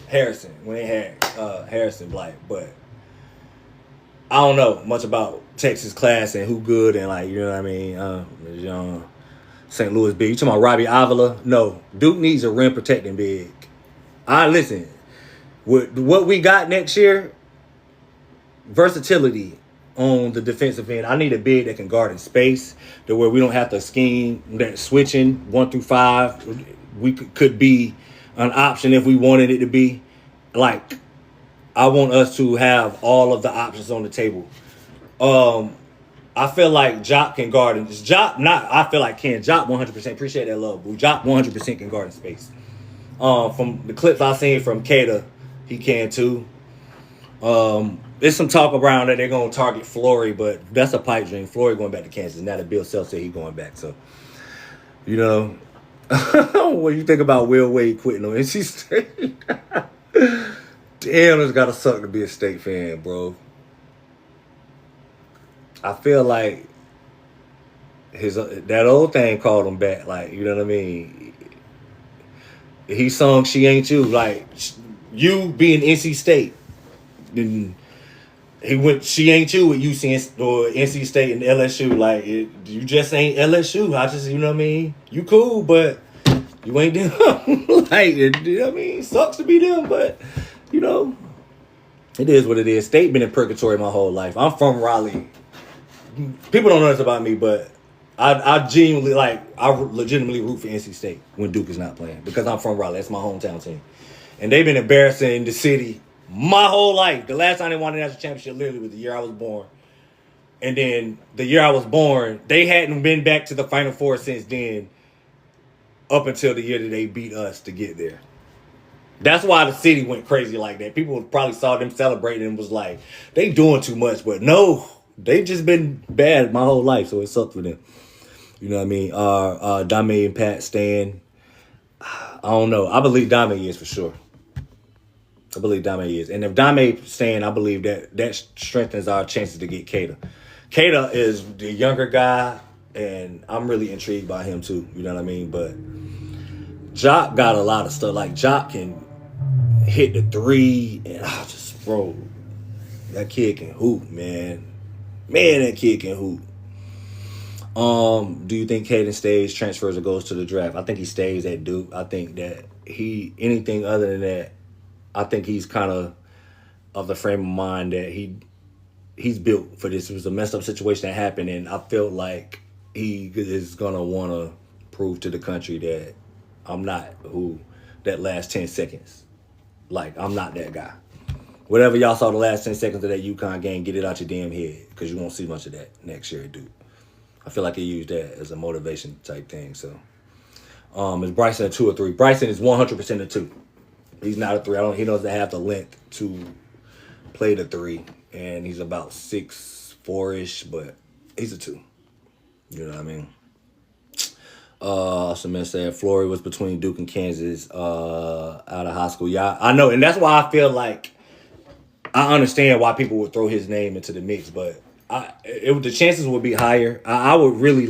Harrison, when they had Harrison Black. But I don't know much about Texas class and who good and like, you know what I mean? St. Louis big. You talking about Robbie Avila? No. Duke needs a rim protecting big. Listen, with what we got next year, versatility on the defensive end. I need a big that can guard in space, to where we don't have to scheme that switching 1 through 5. We could be an option if we wanted it to be. Like, I want us to have all of the options on the table. I feel like Diop can guard in this. I feel like Diop 100%. Appreciate that love, boo. Diop 100% can guard in space. From the clips I've seen from Cater, he can too. There's some talk around that they're going to target Flory, but that's a pipe dream. Flory going back to Kansas. Now that Bill Self said he's going back. So, you know, what do you think about Will Wade quitting on NC State? Damn, it's got to suck to be a State fan, bro. I feel like his that old thing called him back. Like, you know what I mean? He sung "She Ain't You." Like, you being NC State, then he went "She Ain't You" with UC or NC State and LSU. Like, you just ain't LSU. I just, you know what I mean? You cool, but you ain't them. Like, you know what I mean? Sucks to be them, but you know, it is what it is. State been in purgatory my whole life. I'm from Raleigh. People don't know this about me, but I genuinely I legitimately root for NC State when Duke is not playing because I'm from Raleigh. That's my hometown team, and they've been embarrassing the city my whole life. The last time they won the national championship literally was the year I was born, and then the year I was born, they hadn't been back to the Final Four since then, up until the year that they beat us to get there. That's why the city went crazy like that. People probably saw them celebrating and was like, they doing too much. But no, they just been bad my whole life, so it sucked for them. You know what I mean? Dame and Pat Stan. I don't know. I believe Dame is for sure. I believe Dame is. And if Dame Stan, I believe that strengthens our chances to get Kata. Kata is the younger guy, and I'm really intrigued by him too. You know what I mean? But Jock got a lot of stuff. Like, Jock can hit the three, and I just, bro, that kid can hoop, man. Man, that kid can hoop. Do you think Caden stays, transfers, or goes to the draft? I think he stays at Duke. I think that anything other than that, I think he's kind of the frame of mind that he's built for this. It was a messed up situation that happened, and I feel like he is gonna want to prove to the country that I'm not who that last 10 seconds. Like, I'm not that guy. Whatever y'all saw the last 10 seconds of that UConn game, get it out your damn head, because you won't see much of that next year at Duke. I feel like he used that as a motivation type thing. So, is Bryson a 2 or 3? Bryson is 100% a 2. He's not a 3. He doesn't have the length to play the 3, and he's about 6'4" ish, but he's a 2. You know what I mean? Someone said Flory was between Duke and Kansas out of high school. Yeah, I know, and that's why I feel like I understand why people would throw his name into the mix, but the chances would be higher. I would really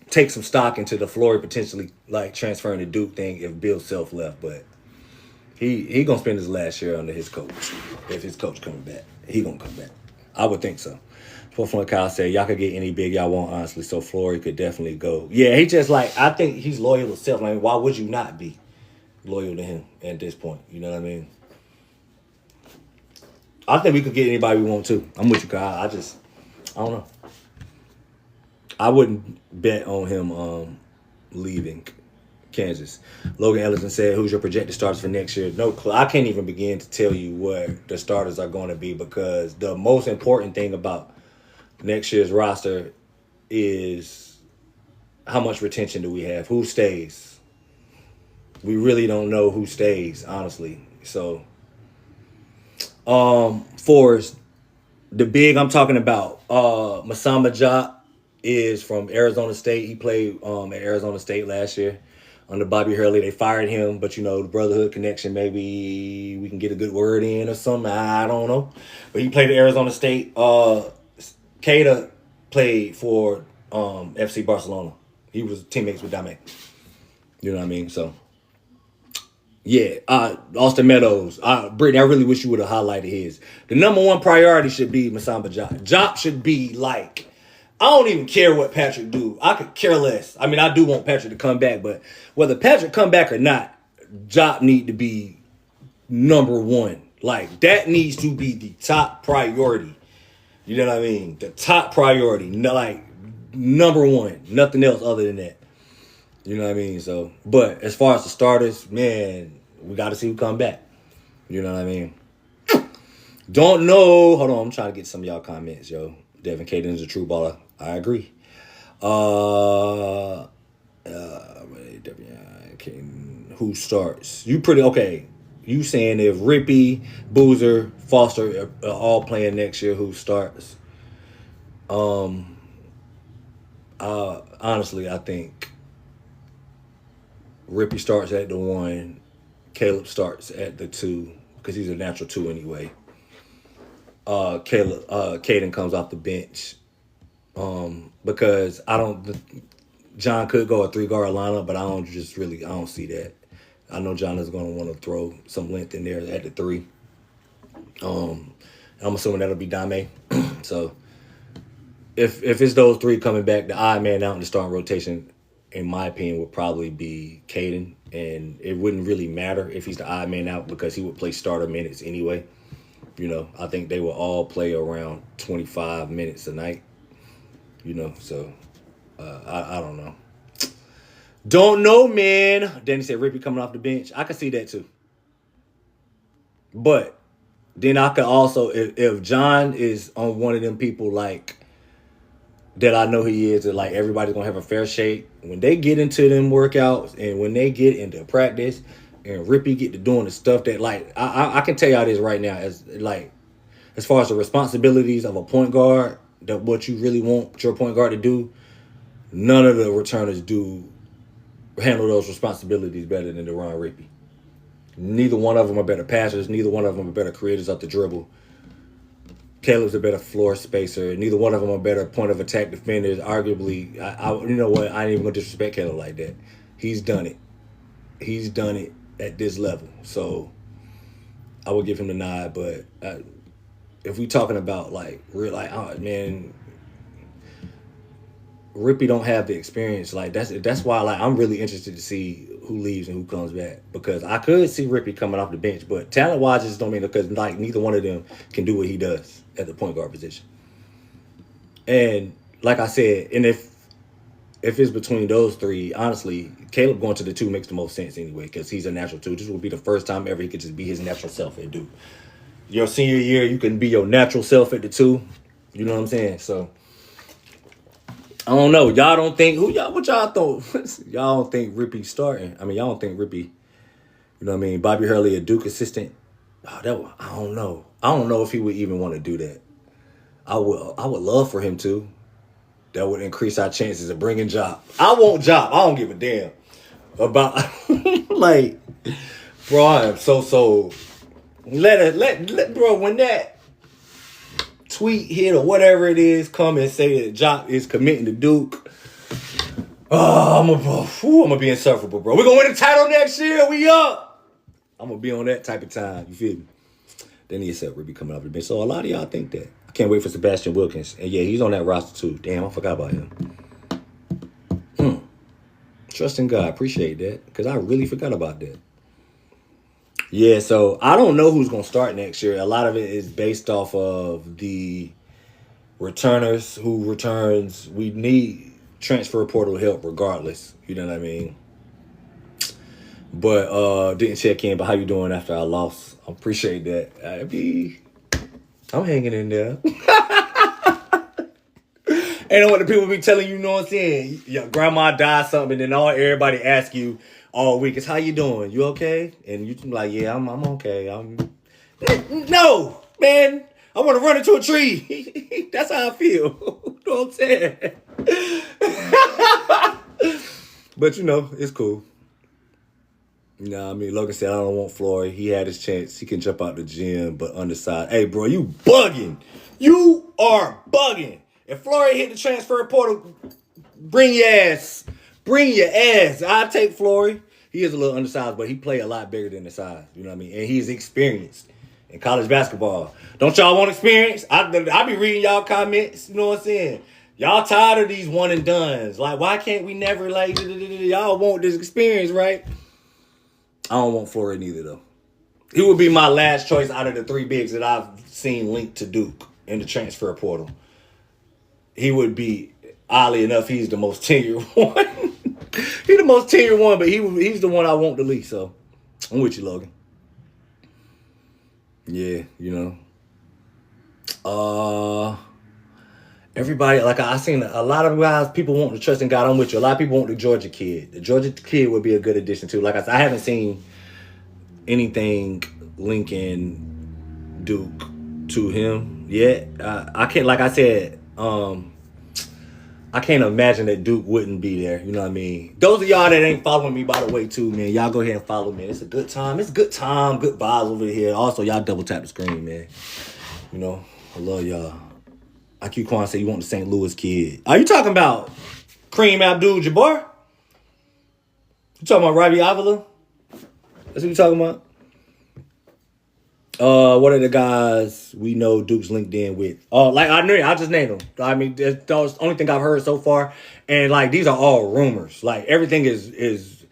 take some stock into the Flory potentially transferring to Duke thing if Bill Self left, but he gonna spend his last year under his coach. If his coach coming back, he gonna come back. I would think so. From Kyle said, y'all could get any big y'all want, honestly. So Flory could definitely go. Yeah, he just I think he's loyal to Self. Like, why would you not be loyal to him at this point? You know what I mean? I think we could get anybody we want to. I'm with you, Kyle. I don't know. I wouldn't bet on him leaving Kansas. Logan Ellison said, who's your projected starters for next year? No clue. I can't even begin to tell you what the starters are going to be, because the most important thing about next year's roster is how much retention do we have? Who stays? We really don't know who stays, honestly. So, Forrest, the big I'm talking about, Masamba Jop is from Arizona State. He played at Arizona State last year under Bobby Hurley. They fired him, but the brotherhood connection, maybe we can get a good word in or something. I don't know. But he played at Arizona State. Kata played for FC Barcelona. He was teammates with Dame. You know what I mean? So, yeah. Austin Meadows. Brittany, I really wish you would have highlighted his. The number one priority should be Masamba Jop. Jop should be I don't even care what Patrick do. I could care less. I mean, I do want Patrick to come back, but whether Patrick come back or not, Jop need to be number one. That needs to be the top priority. You know what I mean? The top priority. Number one. Nothing else other than that. You know what I mean? So, but as far as the starters, man, we got to see who come back. You know what I mean? Don't know. Hold on. I'm trying to get some of y'all comments, yo. Devin Caden is a true baller. I agree. Who starts? You pretty okay. You saying if Rippy, Boozer, Foster are all playing next year, who starts? Honestly, I think Rippy starts at the 1. Caleb starts at the 2 because he's a natural 2 anyway. Caden comes off the bench. Because John could go a 3 guard lineup, but I don't see that. I know John is going to want to throw some length in there at the three. I'm assuming that'll be Dame. So if it's those three coming back, the odd man out in the starting rotation, in my opinion, would probably be Caden, and it wouldn't really matter if he's the odd man out because he would play starter minutes anyway. I think they will all play around 25 minutes a night. So I don't know. Don't know, man. Danny said Rippy coming off the bench. I could see that too. But then I could also, if John is on one of them people like that I know he is, that like everybody's gonna have a fair shake when they get into them workouts and when they get into practice and Rippy get to doing the stuff that like I can tell y'all this right now as far as the responsibilities of a point guard, that what you really want your point guard to do, none of the returners handle those responsibilities better than Deron Rippy. Neither one of them are better passers. Neither one of them are better creators up the dribble. Caleb's a better floor spacer. Neither one of them are better point of attack defenders. Arguably, you know what? I ain't even gonna disrespect Caleb like that. He's done it. He's done it at this level. So I would give him the nod. But if we talking about like real, like, oh, man, Rippy don't have the experience. Like that's why like I'm really interested to see who leaves and who comes back, because I could see Rippy coming off the bench, but talent wise, just don't mean, because like neither one of them can do what he does at the point guard position. And like I said, and if it's between those three, honestly, Caleb going to the two makes the most sense anyway, because he's a natural two. This will be the first time ever he could just be his natural self at Duke. Your senior year, you can be your natural self at the two. You know what I'm saying? So I don't know. Y'all don't think what y'all thought? Y'all don't think Rippy starting? I mean, y'all don't think Rippy? You know what I mean? Bobby Hurley, a Duke assistant. I don't know. I don't know if he would even want to do that. I would love for him to. That would increase our chances of bringing Job. I want Job. I don't give a damn about like, bro. I am so. Let bro, when that tweet hit or whatever it is, come and say that Jock is committing to Duke. Oh, I'm gonna be insufferable, bro. We're gonna win the title next year. We up. I'm gonna be on that type of time. You feel me? Then he said Rippy coming off the bench. So a lot of y'all think that. I can't wait for Sebastian Wilkins. And yeah, he's on that roster too. Damn, I forgot about him. Trust in God. Appreciate that. Because I really forgot about that. Yeah, so I don't know who's going to start next year. A lot of it is based off of the returners who returns. We need transfer portal help regardless. You know what I mean? But didn't check in, but how you doing after I lost? I appreciate that. I'm hanging in there. And what the people be telling you, know what I'm saying? Your grandma died something, and then everybody ask you all week, is how you doing? You okay? And you like, yeah, I'm okay. No, man. I want to run into a tree. That's how I feel. You know what I'm saying? But it's cool. You know what I mean? Logan said, I don't want Flory. He had his chance. He can jump out the gym, but underside. Hey, bro, you bugging. You are bugging. If Flory hit the transfer portal, bring your ass. Bring your ass. I'll take Flory. He is a little undersized, but he play a lot bigger than the size. You know what I mean? And he's experienced in college basketball. Don't y'all want experience? I be reading y'all comments. You know what I'm saying? Y'all tired of these one and dones. Like, why can't we never, like, y'all want this experience, right? I don't want Flory neither, though. He would be my last choice out of the three bigs that I've seen linked to Duke in the transfer portal. He would be, oddly enough, he's the most tenured one. He's the most tenured one, but he's the one I want the least, so I'm with you, Logan. Yeah, everybody, like I seen a lot of guys, people want to trust in God. I'm with you. A lot of people want the Georgia kid. The Georgia kid would be a good addition too. Like I said, I haven't seen anything linking Duke to him yet. I can't, like I said, I can't imagine that Duke wouldn't be there. You know what I mean? Those of y'all that ain't following me, by the way, too, man, y'all go ahead and follow me. It's a good time. It's a good time. Good vibes over here. Also, y'all double tap the screen, man. I love y'all. IQ Quan said you want the St. Louis kid. Are you talking about Kareem Abdul-Jabbar? You talking about Robbie Avila? That's what you talking about? What are the guys we know Duke's linked in with? Like I just named them. I mean, that's the only thing I've heard so far. And like these are all rumors. Like everything is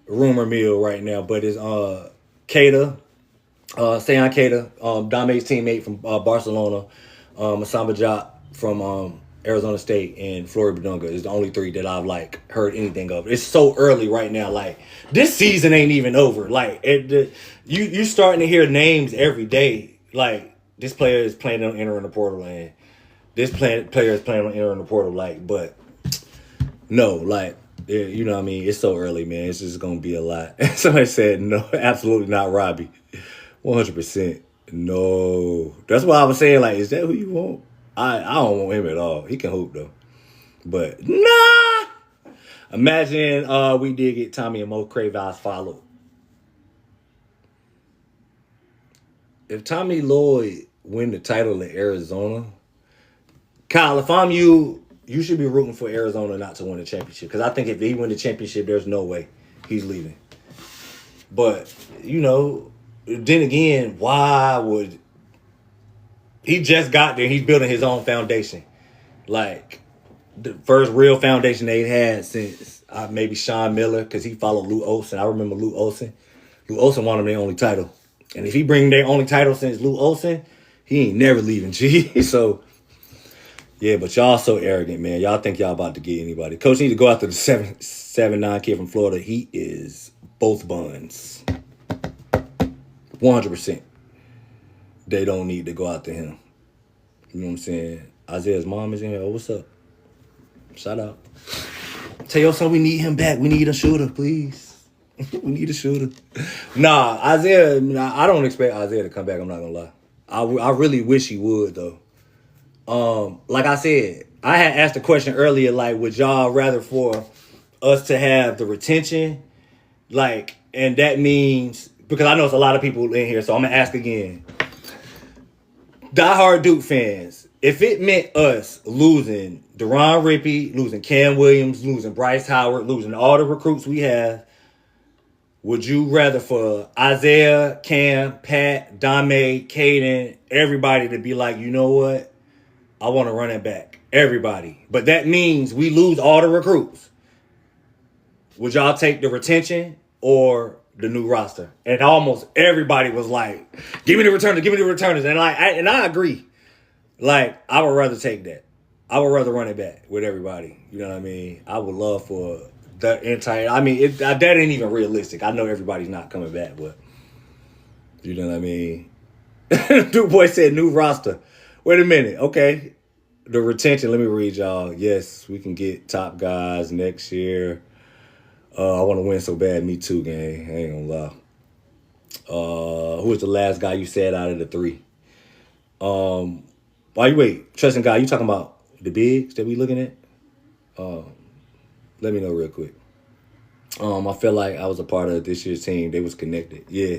rumor mill right now. But it's Keita, Seyan Keita, Dame's teammate from Barcelona, Masamba Diop from Arizona State, and Flory Badunga is the only three that I've like heard anything of. It's so early right now. Like this season ain't even over. Like you starting to hear names every day. Like this player is planning on entering the portal, and this player is planning on entering the portal. Like, but no, like you know what I mean. It's so early, man. It's just gonna be a lot. Somebody said no, absolutely not Robbie. 100% no. That's why I was saying like, is that who you want? I don't want him at all. He can hoop though. But nah. Imagine we did get Tommy and Mo Kravitz followed. If Tommy Lloyd win the title in Arizona, Kyle, if I'm you, you should be rooting for Arizona not to win the championship. Because I think if he win the championship, there's no way he's leaving. But, you know, then again, why would... He just got there. He's building his own foundation. Like, the first real foundation they had since maybe Sean Miller, because he followed Lou Olson. I remember Lou Olson. Lou Olson won them their only title. And if he bring their only title since Lou Olson, he ain't never leaving, G. So, yeah, but y'all so arrogant, man. Y'all think y'all about to get anybody. Coach need to go after the 7'9" kid from Florida. He is both buns. 100%. They don't need to go after him. You know what I'm saying? Isaiah's mom is in here. Oh, what's up? Shout out. Tell your son we need him back. We need a shooter, please. We need a shooter. Nah, Isaiah, I don't expect Isaiah to come back. I'm not going to lie. I really wish he would, though. Like I said, I had asked a question earlier, like, would y'all rather for us to have the retention? Like, and that means, because I know it's a lot of people in here, so I'm going to ask again. Diehard Duke fans, if it meant us losing Deron Rippey, losing Cam Williams, losing Bryce Howard, losing all the recruits we have, would you rather for Isaiah, Cam, Pat, Dame, Caden, everybody to be like, you know what? I want to run it back. Everybody. But that means we lose all the recruits. Would y'all take the retention or the new roster? And almost everybody was like, give me the returners. And I agree. Like, I would rather take that. I would rather run it back with everybody. You know what I mean? I would love for the entire... I mean, that ain't even realistic. I know everybody's not coming back, but... You know what I mean? Dude boy said new roster. Wait a minute. Okay. The retention, let me read y'all. Yes, we can get top guys next year. I want to win so bad. Me too, gang. I ain't gonna lie. Who was the last guy you said out of the three? Why you wait? Trusting guy, you talking about the bigs that we looking at? Let me know real quick. I feel like I was a part of this year's team. They was connected. Yeah.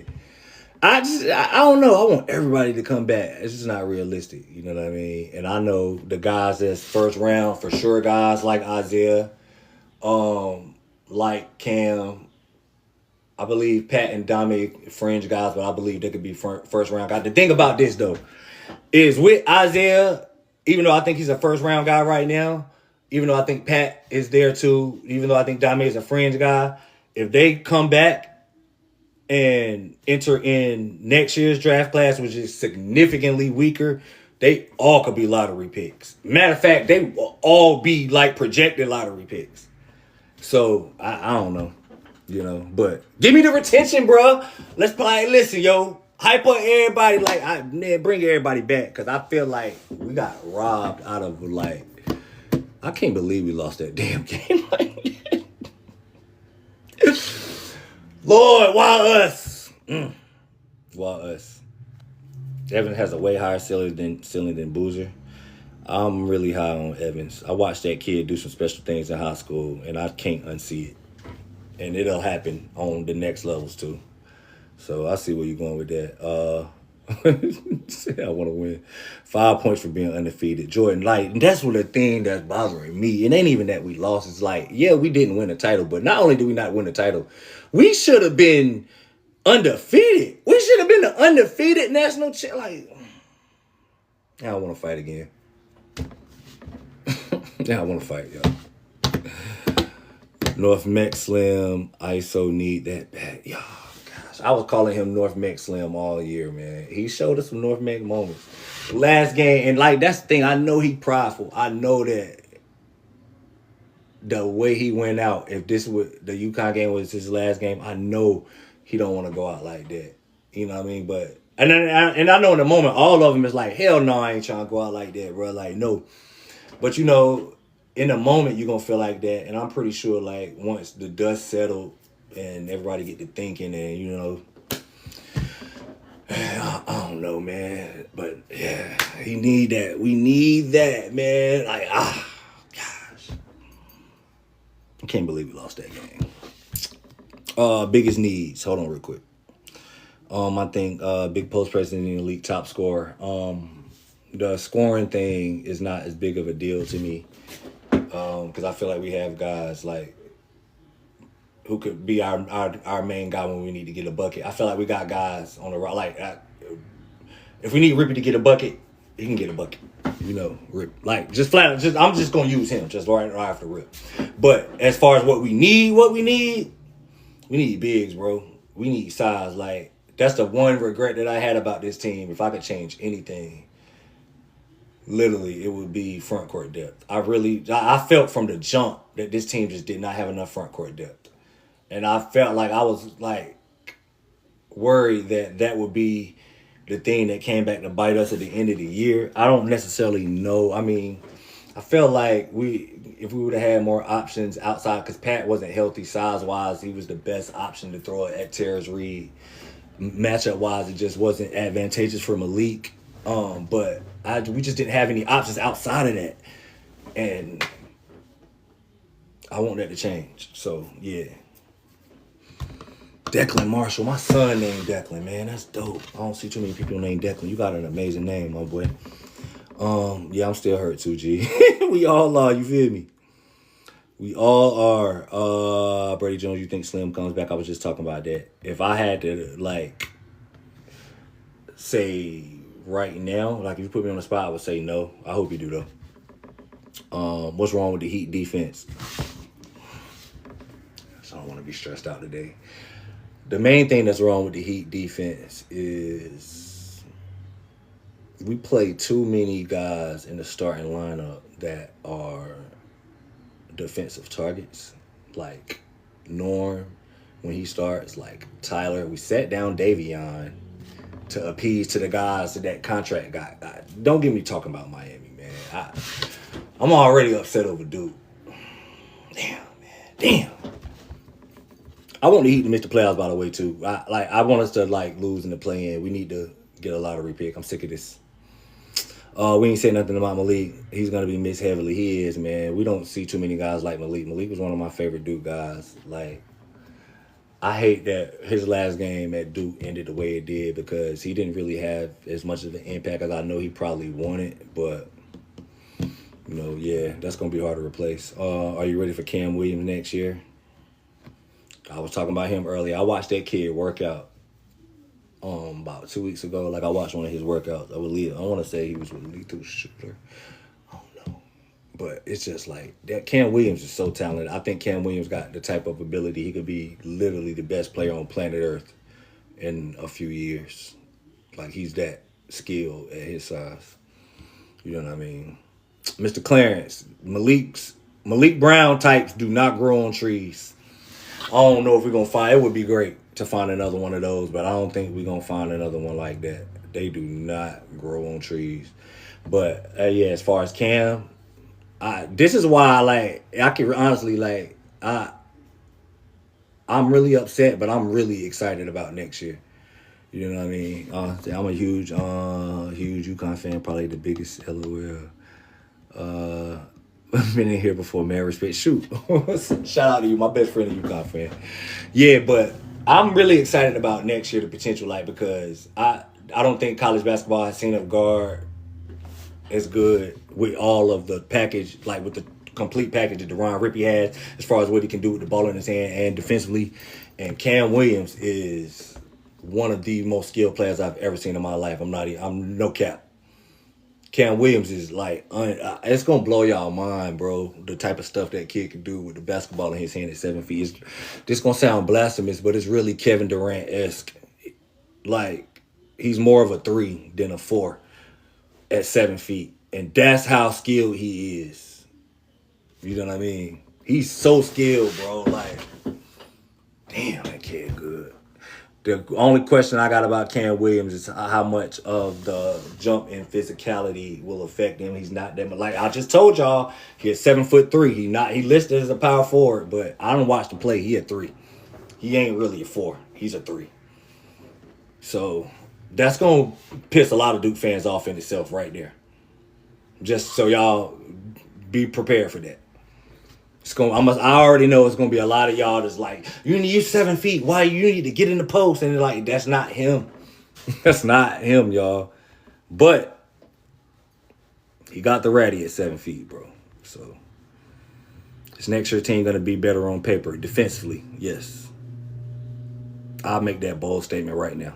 I don't know. I want everybody to come back. It's just not realistic. You know what I mean? And I know the guys that's first round, for sure, guys like Isaiah, like Cam, I believe Pat and Dame fringe guys, but I believe they could be first round guys. The thing about this, though, is with Isaiah, even though I think he's a first round guy right now, even though I think Pat is there too, even though I think Dame is a fringe guy, if they come back and enter in next year's draft class, which is significantly weaker, they all could be lottery picks. Matter of fact, they will all be like projected lottery picks. So I don't know, you know, but give me the retention, bro. Let's play. Listen, yo, hype up everybody. Like, bring everybody back, because I feel like we got robbed out of, like, I can't believe we lost that damn game. Lord, why us? Why us? Evans has a way higher ceiling than Boozer. I'm really high on Evans. I watched that kid do some special things in high school, and I can't unsee it. And it'll happen on the next levels, too. So I see where you're going with that. I want to win. 5 points for being undefeated. Jordan, like, that's what the thing that's bothering me. It ain't even that we lost. It's like, yeah, we didn't win the title, but not only did we not win the title, we should have been undefeated. We should have been the undefeated national champ. Like, I don't want to fight again. I want to fight, y'all. North Mex Slim, ISO need that back. Yo, gosh. I was calling him North Mex Slim all year, man. He showed us some North Mex moments. Last game, and like that's the thing. I know he prideful. I know that the way he went out, if this was the UConn game was his last game, I know he don't want to go out like that. You know what I mean? But and I know in the moment, all of them is like, hell no, I ain't trying to go out like that, bro. Like no. But you know, in the moment you're gonna feel like that, and I'm pretty sure like once the dust settled and everybody get to thinking, and you know, I don't know, man. But yeah, he need that. We need that, man. Like gosh, I can't believe we lost that game. Biggest needs. Hold on, real quick. I think big post president in the league, top scorer. The scoring thing is not as big of a deal to me. Because I feel like we have guys like who could be our main guy when we need to get a bucket. I feel like we got guys on the right. Like if we need Rippy to get a bucket, he can get a bucket. You know, Rip. Like just flat. Just I'm just gonna use him just right after Rip. But as far as what we need bigs, bro. We need size. Like that's the one regret that I had about this team. If I could change anything, literally, it would be front court depth. I felt from the jump that this team just did not have enough front court depth. And I felt like I was like worried that would be the thing that came back to bite us at the end of the year. I don't necessarily know. I mean, I felt like if we would have had more options outside, because Pat wasn't healthy size-wise, he was the best option to throw it at Terrence Reed. Matchup-wise, it just wasn't advantageous for Malik. But we just didn't have any options outside of that. And I want that to change. So, yeah. Declan Marshall. My son named Declan, man. That's dope. I don't see too many people named Declan. You got an amazing name, my boy. Yeah, I'm still hurt too, G. We all are, you feel me? We all are. Brady Jones, you think Slim comes back? I was just talking about that. If I had to, like, say right now, like if you put me on the spot, I would say no. I hope you do, though. What's wrong with the Heat defense? So I don't want to be stressed out today. The main thing that's wrong with the Heat defense is we play too many guys in the starting lineup that are defensive targets. Like Norm, when he starts, like Tyler. We sat down Davion to appease to the guys that contract got. Don't get me talking about Miami, man. I'm already upset over Duke. Damn, man. Damn. I want the Heat to miss the playoffs, by the way, too. I want us to lose in the play-in. We need to get a lottery pick. I'm sick of this. We ain't say nothing about Malik. He's gonna be missed heavily. He is, man. We don't see too many guys like Malik. Malik was one of my favorite Duke guys. Like, I hate that his last game at Duke ended the way it did because he didn't really have as much of an impact as I know he probably wanted. But yeah, that's gonna be hard to replace. Are you ready for Cam Williams next year? I was talking about him earlier. I watched that kid work out about 2 weeks ago. Like, I watched one of his workouts. I want to say he was with Lethal Shooter. I don't know. But it's just like that. Cam Williams is so talented. I think Cam Williams got the type of ability. He could be literally the best player on planet Earth in a few years. Like, he's that skilled at his size. You know what I mean? Mr. Clarence, Malik Brown types do not grow on trees. I don't know if we're going to find... It would be great to find another one of those, but I don't think we're going to find another one like that. They do not grow on trees. But, yeah, as far as Cam, this is why, I can honestly, I'm really upset, but I'm really excited about next year. You know what I mean? I'm a huge UConn fan, probably the biggest LOL. I've been in here before, man. Respect. Shoot. Shout out to you, my best friend, a UConn fan. Yeah, but I'm really excited about next year, the potential, because I don't think college basketball has seen a guard as good with all of the package, like with the complete package that Deron Rippey has, as far as what he can do with the ball in his hand and defensively. And Cam Williams is one of the most skilled players I've ever seen in my life. I'm no cap. Cam Williams is like, it's gonna blow y'all mind, bro. The type of stuff that kid can do with the basketball in his hand at 7 feet. This gonna sound blasphemous, but it's really Kevin Durant-esque. Like, he's more of a 3 than a 4 at 7 feet, and that's how skilled he is. You know what I mean? He's so skilled, bro. Like, damn, that kid good. The only question I got about Cam Williams is how much of the jump in physicality will affect him. He's not that much. Like I just told y'all, he's 7'3". He listed as a power forward, but I don't watch him play. He a 3. He ain't really a 4. He's a 3. So that's gonna piss a lot of Duke fans off in itself right there. Just so y'all be prepared for that. I already know it's gonna be a lot of y'all that's like, you need 7 feet. Why you need to get in the post? And like, that's not him. That's not him, y'all. But he got the ratty at 7 feet, bro. So this next year team gonna be better on paper defensively. Yes, I'll make that bold statement right now.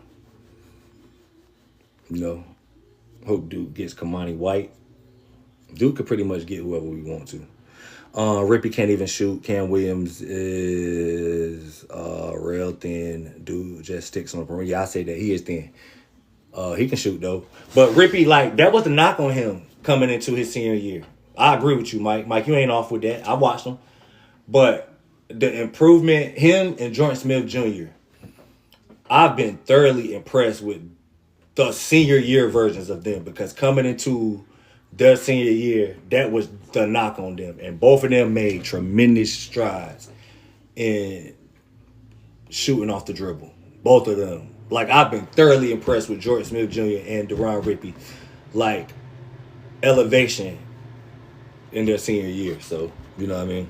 You know, hope Duke gets Kamani White. Duke could pretty much get whoever we want to. Rippey can't even shoot. Cam Williams is real thin. Dude just sticks on the perimeter. Yeah, I say that. He is thin. He can shoot, though. But Rippey, like, that was the knock on him coming into his senior year. I agree with you, Mike. Mike, you ain't off with that. I watched him. But the improvement, him and Jordan Smith Jr., I've been thoroughly impressed with the senior year versions of them, because coming into their senior year, that was the knock on them. And both of them made tremendous strides in shooting off the dribble. Both of them. Like, I've been thoroughly impressed with Jordan Smith Jr. and Deron Rippey. Like, elevation in their senior year. So, you know what I mean?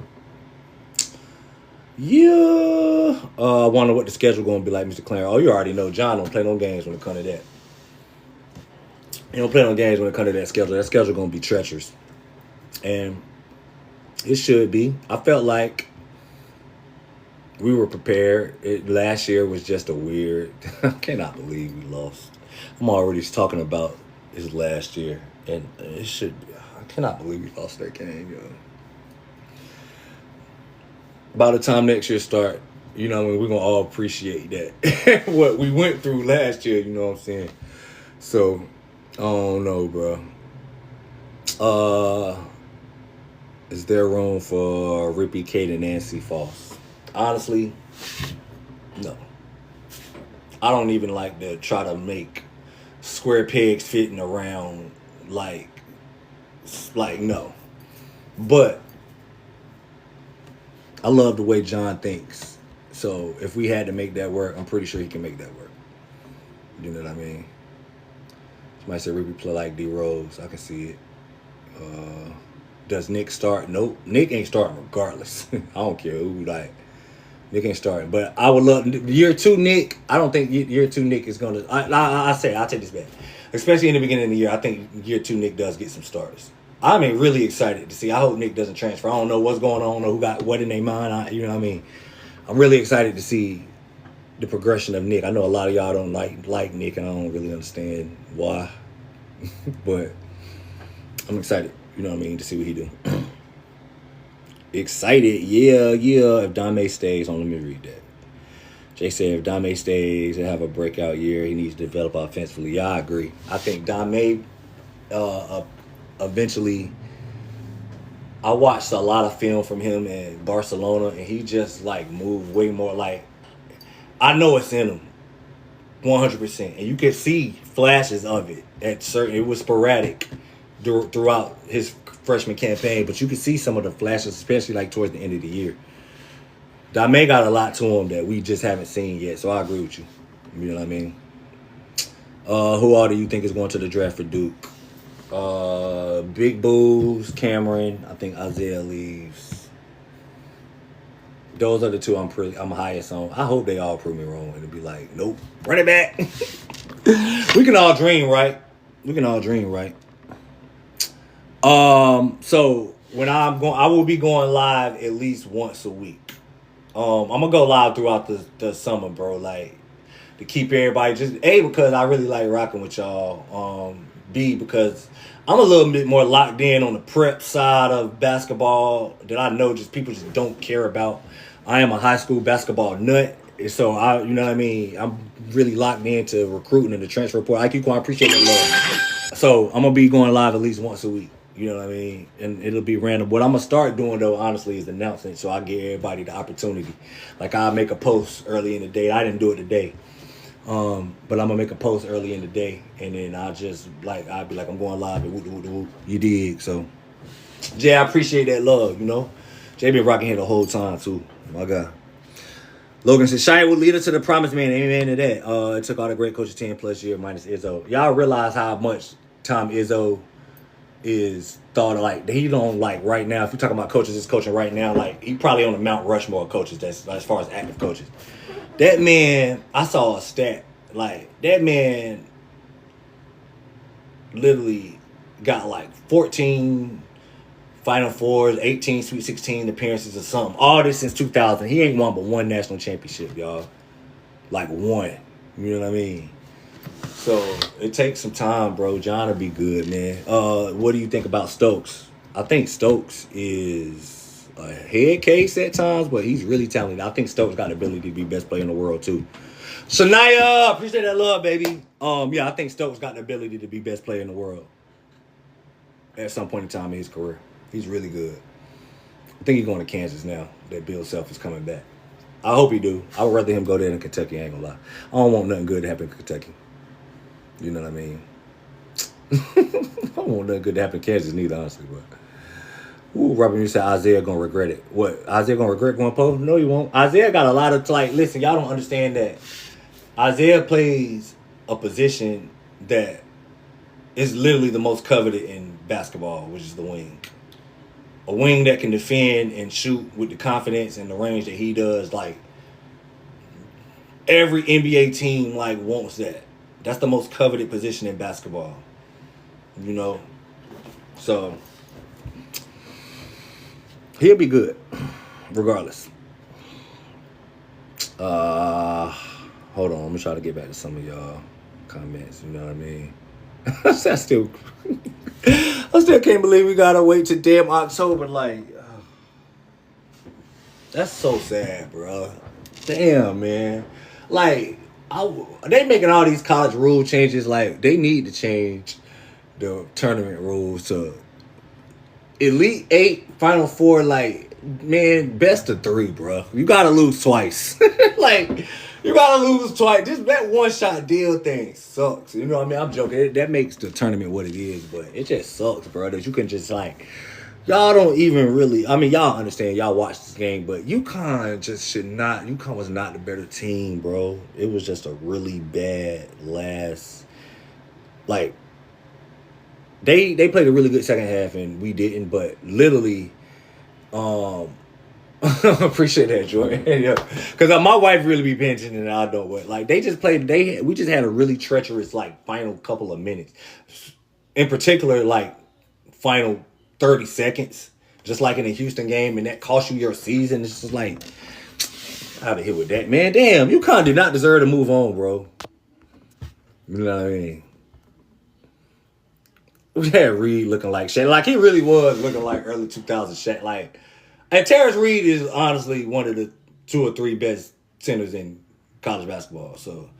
Yeah. I wonder what the schedule going to be like, Mr. Clarence. Oh, you already know. John don't play no games when it comes to that. He don't play no games when it comes to that schedule. That schedule going to be treacherous. And it should be. I felt like we were prepared. Last year was just a weird... I cannot believe we lost. I'm already talking about his last year. And it should be... I cannot believe we lost that game, yo. By the time next year start, you know what I mean, we're going to all appreciate that. What we went through last year, you know what I'm saying? So... I don't know, bro. Is there room for Rippey, Cade, and Nancy Foss? Honestly, no. I don't even like to try to make square pegs fitting around like no. But I love the way John thinks. So if we had to make that work, I'm pretty sure he can make that work. You know what I mean? Somebody said Rippey play like D Rose. I can see it. Does Nick start? Nope. Nick ain't starting regardless. I don't care who, like, Nick ain't starting. But I would love year 2 Nick. I don't think year 2 Nick is gonna. I'll take this back. Especially in the beginning of the year, I think year 2 Nick does get some starters. I'm really excited to see. I hope Nick doesn't transfer. I don't know what's going on. I don't know who got what in their mind. You know what I mean? I'm really excited to see the progression of Nick. I know a lot of y'all don't like Nick, and I don't really understand why. But I'm excited, you know what I mean, to see what he do. Excited, yeah. If Dame stays on, let me read that. Jay said if Dame stays and have a breakout year, he needs to develop offensively. Yeah, I agree. I think Dame eventually... I watched a lot of film from him in Barcelona, and he just, like, moved way more. Like, I know it's in him, 100%. And you can see flashes of it. It was sporadic throughout his freshman campaign, but you can see some of the flashes, especially, like, towards the end of the year. Dame got a lot to him that we just haven't seen yet, so I agree with you. You know what I mean? Who all do you think is going to the draft for Duke? Big Booze, Cameron. I think Isaiah leaves. Those are the two I'm highest on. I hope they all prove me wrong and it'll be like, nope, run it back. We can all dream, right? We can all dream, right? So when I will be going live at least once a week. I'm gonna go live throughout the summer, bro. Like to keep everybody just A, because I really like rocking with y'all. B, because I'm a little bit more locked in on the prep side of basketball that I know just people just don't care about. I am a high school basketball nut. So you know what I mean? I'm really locked into recruiting and the transfer report. I appreciate that love. So I'm gonna be going live at least once a week. You know what I mean? And it'll be random. What I'm gonna start doing though, honestly, is announcing so I give everybody the opportunity. Like I'll make a post early in the day. I didn't do it today. But I'm gonna make a post early in the day, and then I'll be like, I'm going live, and whoop, whoop, whoop. You dig? So, Jay, I appreciate that love. You know, Jay been rocking here the whole time too. My God. Logan said, Shine will lead us to the promised man. Amen to that. It took all the great coaches 10 plus years minus Izzo. Y'all realize how much time Izzo is thought of, like he don't like right now. If you're talking about coaches that's coaching right now, like he probably on the Mount Rushmore of coaches that's as far as active coaches. That man, I saw a stat. Like, that man literally got like 14 Final Fours, 18 Sweet 16 appearances or something. All this since 2000. He ain't won but one national championship, y'all. Like one. You know what I mean? So, it takes some time, bro. John will be good, man. What do you think about Stokes? I think Stokes is a head case at times, but he's really talented. I think Stokes got the ability to be best player in the world too. Shania, appreciate that love, baby. Yeah, I think Stokes got the ability to be best player in the world at some point in time in his career. He's really good. I think he's going to Kansas now that Bill Self is coming back. I hope he do. I would rather him go there than Kentucky, I ain't gonna lie. I don't want nothing good to happen in Kentucky. You know what I mean? I don't want nothing good to happen in Kansas neither, honestly, but ooh, Robert, you said Isaiah gonna regret it. What? Isaiah gonna regret going pro? No, he won't. Isaiah got a lot of listen, y'all don't understand that Isaiah plays a position that is literally the most coveted in basketball, which is the wing. A wing that can defend and shoot with the confidence and the range that he does. Like every NBA team wants that. That's the most coveted position in basketball. You know? So he'll be good, regardless. Hold on, I'm gonna try to get back to some of y'all comments. You know what I mean? I still can't believe we gotta wait till damn October. That's so sad, bro. Damn, man. They making all these college rule changes. Like they need to change the tournament rules to Elite 8, Final 4, man, best of 3, bro. You gotta lose twice. You gotta lose twice. Just that one-shot deal thing sucks. You know what I mean? I'm joking. That makes the tournament what it is, but it just sucks, bro, that you can just, y'all don't even really, I mean, y'all understand, y'all watch this game, but UConn just should not, UConn was not the better team, bro. It was just a really bad last, They played a really good second half and we didn't, but literally, appreciate that, Jordan. Yeah, because my wife really be pinching and I don't. But they just played. We just had a really treacherous final couple of minutes, in particular final 30 seconds, just like in the Houston game, and that cost you your season. It's just out of here with that, man. Damn, UConn did not deserve to move on, bro. You know what I mean? We had Reed looking like Shaq. He really was looking like early 2000s Shaq. And Terrence Reed is honestly one of the 2 or 3 best centers in college basketball. So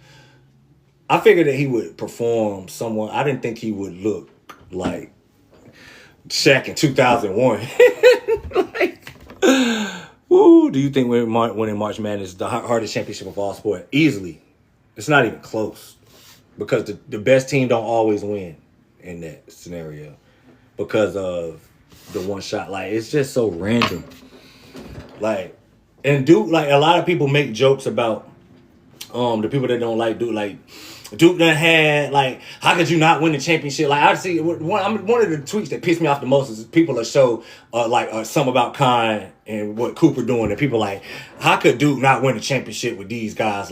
I figured that he would perform somewhat. I didn't think he would look like Shaq in 2001. Woo, do you think winning March Madness is the hardest championship of all sport? Easily. It's not even close. Because the best team don't always win in that scenario because of the one shot. It's just so random. And Duke, a lot of people make jokes about the people that don't like Duke. Duke done had, how could you not win the championship? I see one of the tweets that pissed me off the most is people that show some about Khan and what Cooper doing, and people how could Duke not win the championship with these guys?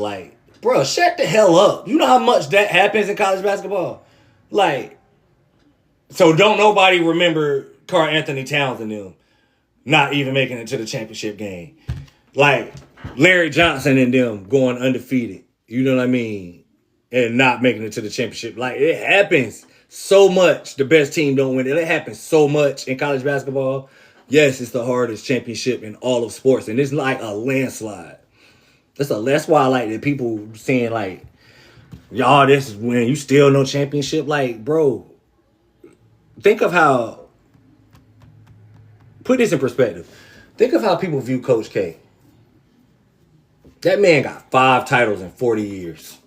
Bro, shut the hell up. You know how much that happens in college basketball? Like, so don't nobody remember Karl Anthony Towns and them not even making it to the championship game. Like, Larry Johnson and them going undefeated. You know what I mean? And not making it to the championship. Like, it happens so much. The best team don't win it. It happens so much in college basketball. Yes, it's the hardest championship in all of sports. And it's like a landslide. That's why I like that people saying, like, y'all, this is when you still no championship. Like, bro, think of how, put this in perspective. Think of how people view Coach K. That man got 5 titles in 40 years.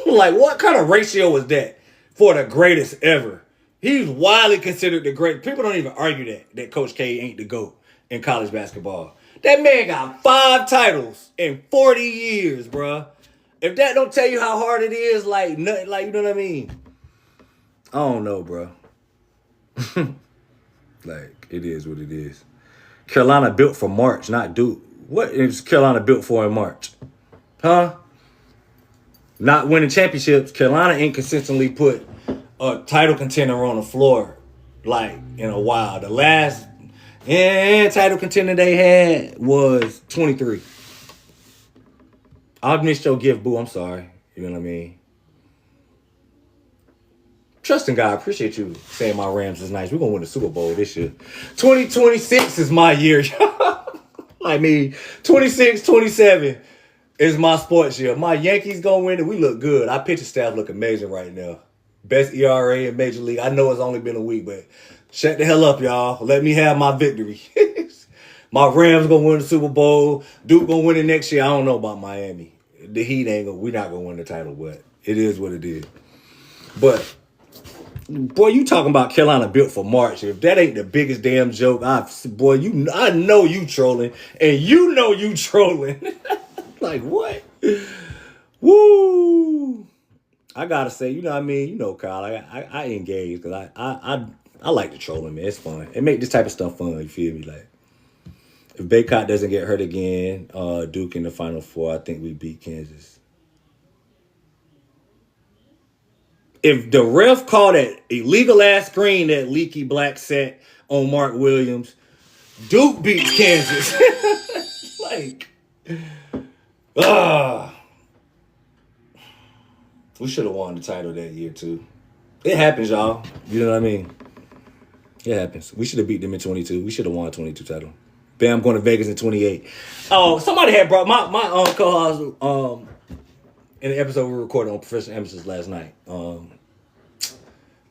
Like, what kind of ratio was that for the greatest ever? He's widely considered the great. People don't even argue that Coach K ain't the GOAT in college basketball. That man got 5 titles in 40 years, bruh. If that don't tell you how hard it is, like, nothing, like, you know what I mean? I don't know, bro. Like, it is what it is. Carolina built for March, not Duke. What is Carolina built for in March? Huh? Not winning championships. Carolina ain't consistently put a title contender on the floor, like, in a while. The last title contender they had was 23. I missed your gift, boo. I'm sorry. You know what I mean? Trust in God. Appreciate you saying my Rams is nice. We're going to win the Super Bowl this year. 2026 is my year. I mean, 26, 27 is my sports year. My Yankees going to win it. We look good. Our pitching staff look amazing right now. Best ERA in Major League. I know it's only been a week, but shut the hell up, y'all. Let me have my victory. My Rams going to win the Super Bowl. Duke going to win it next year. I don't know about Miami. The Heat ain't going to, we're not going to win the title, but it is what it is. But, boy, you talking about Carolina built for March. If that ain't the biggest damn joke, I know you trolling, and you know you trolling. Like, what? Woo! I gotta say, you know what I mean? You know, Kyle, I engage because I like the trolling, man. It's fun. It make this type of stuff fun, you feel me? Like, if Baycott doesn't get hurt again, Duke in the Final Four, I think we beat Kansas. If the ref called that illegal-ass screen that Leaky Black set on Mark Williams, Duke beats Kansas. Like, we should have won the title that year, too. It happens, y'all. You know what I mean? It happens. We should have beat them in 22. We should have won 22 title. Bam, going to Vegas in 28. Oh, somebody had brought my co-host in the episode we recorded on Professional Amateurs last night.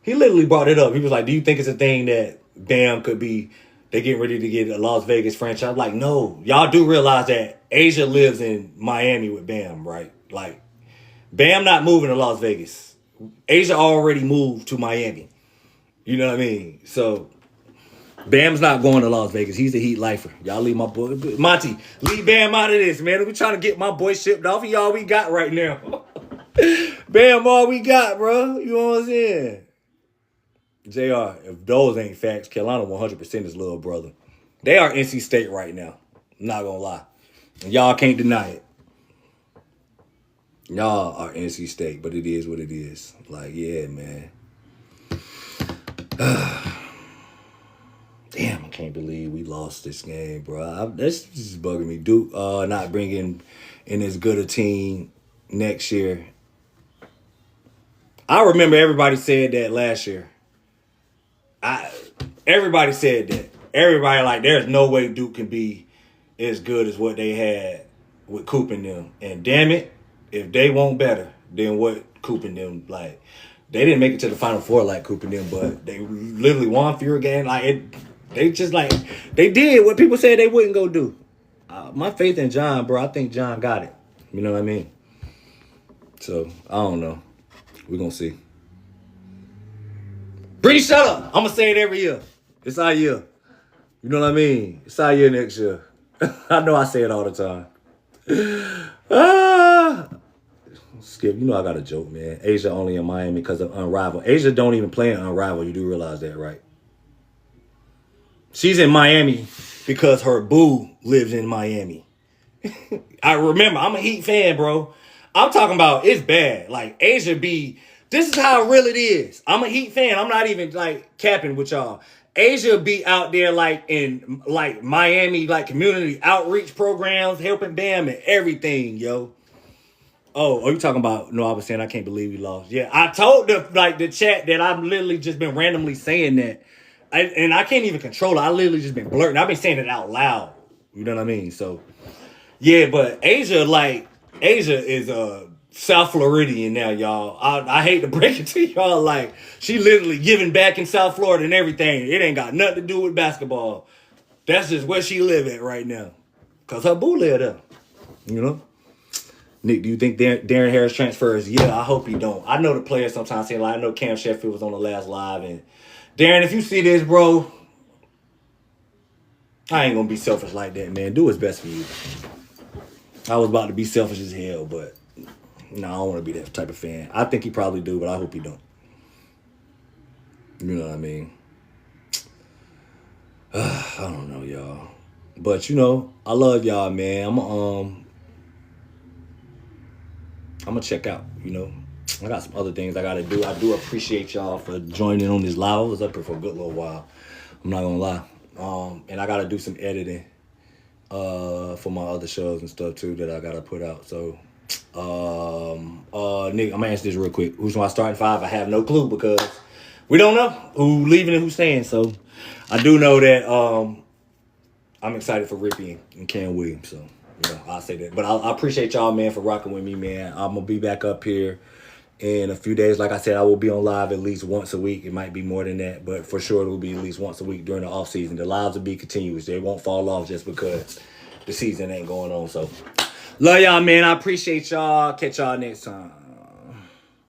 He literally brought it up. He was like, do you think it's a thing that Bam could be, they getting ready to get a Las Vegas franchise? Like, no. Y'all do realize that Asia lives in Miami with Bam, right? Like, Bam not moving to Las Vegas. Asia already moved to Miami. You know what I mean? So, Bam's not going to Las Vegas. He's a Heat lifer. Y'all leave my boy. Monty, leave Bam out of this, man. We trying to get my boy shipped off. He all we got right now. Bam, all we got, bro. You know what I'm saying? JR, if those ain't facts, Carolina 100% is little brother. They are NC State right now. I'm not going to lie. And y'all can't deny it. Y'all are NC State, but it is what it is. Like, yeah, man. Damn, I can't believe we lost this game, bro. That's just bugging me. Duke not bringing in as good a team next year. I remember everybody said that last year. Everybody said that. Everybody like, there's no way Duke can be as good as what they had with Coop and them. And damn it, if they want better than what Coop and them, like, they didn't make it to the Final Four like Coop and them, but they literally won fewer games. Like, they just, like, they did what people said they wouldn't go do. My faith in John, bro, I think John got it. You know what I mean? So, I don't know. We're going to see. Brittany, shut up. I'm going to say it every year. It's our year. You know what I mean? It's our year next year. I know I say it all the time. Skip, you know I got a joke, man. Asia only in Miami because of Unrivaled. Asia don't even play in Unrivaled. You do realize that, right? She's in Miami because her boo lives in Miami. I remember, I'm a Heat fan, bro. I'm talking about it's bad. Like Asia be, this is how real it is. I'm a Heat fan. I'm not even like capping with y'all. Asia be out there like in like Miami, like community outreach programs, helping them and everything, yo. Oh, are you talking about? No, I was saying I can't believe we lost. Yeah, I told the chat that I've literally just been randomly saying that, and I can't even control it. I literally just been blurting. I've been saying it out loud. You know what I mean? So yeah, but Asia is South Floridian now, y'all. I hate to break it to y'all, like she literally giving back in South Florida and everything. It ain't got nothing to do with basketball. That's just where she live at right now, cause her boo live there. You know. Nick, do you think Darren Harris transfers? Yeah, I hope he don't. I know the players sometimes say, like, I know Cam Sheffield was on the last live. And Darren, if you see this, bro, I ain't going to be selfish like that, man. Do what's best for you. I was about to be selfish as hell, but no, I don't want to be that type of fan. I think he probably do, but I hope he don't. You know what I mean? I don't know, y'all. But, you know, I love y'all, man. I'm gonna check out, you know. I got some other things I gotta do. I do appreciate y'all for joining on this live. I was up here for a good little while. I'm not gonna lie. And I gotta do some editing for my other shows and stuff too that I gotta put out. So Nick, I'm gonna answer this real quick. Who's my starting five? I have no clue because we don't know who leaving and who's staying. So I do know that I'm excited for Rippy and Cam Williams. So yeah, I'll say that. But I appreciate y'all, man, for rocking with me, man. I'm going to be back up here in a few days. Like I said, I will be on live at least once a week. It might be more than that, but for sure it will be at least once a week during the off season. The lives will be continuous. They won't fall off just because the season ain't going on. So love y'all, man. I appreciate y'all. Catch y'all next time.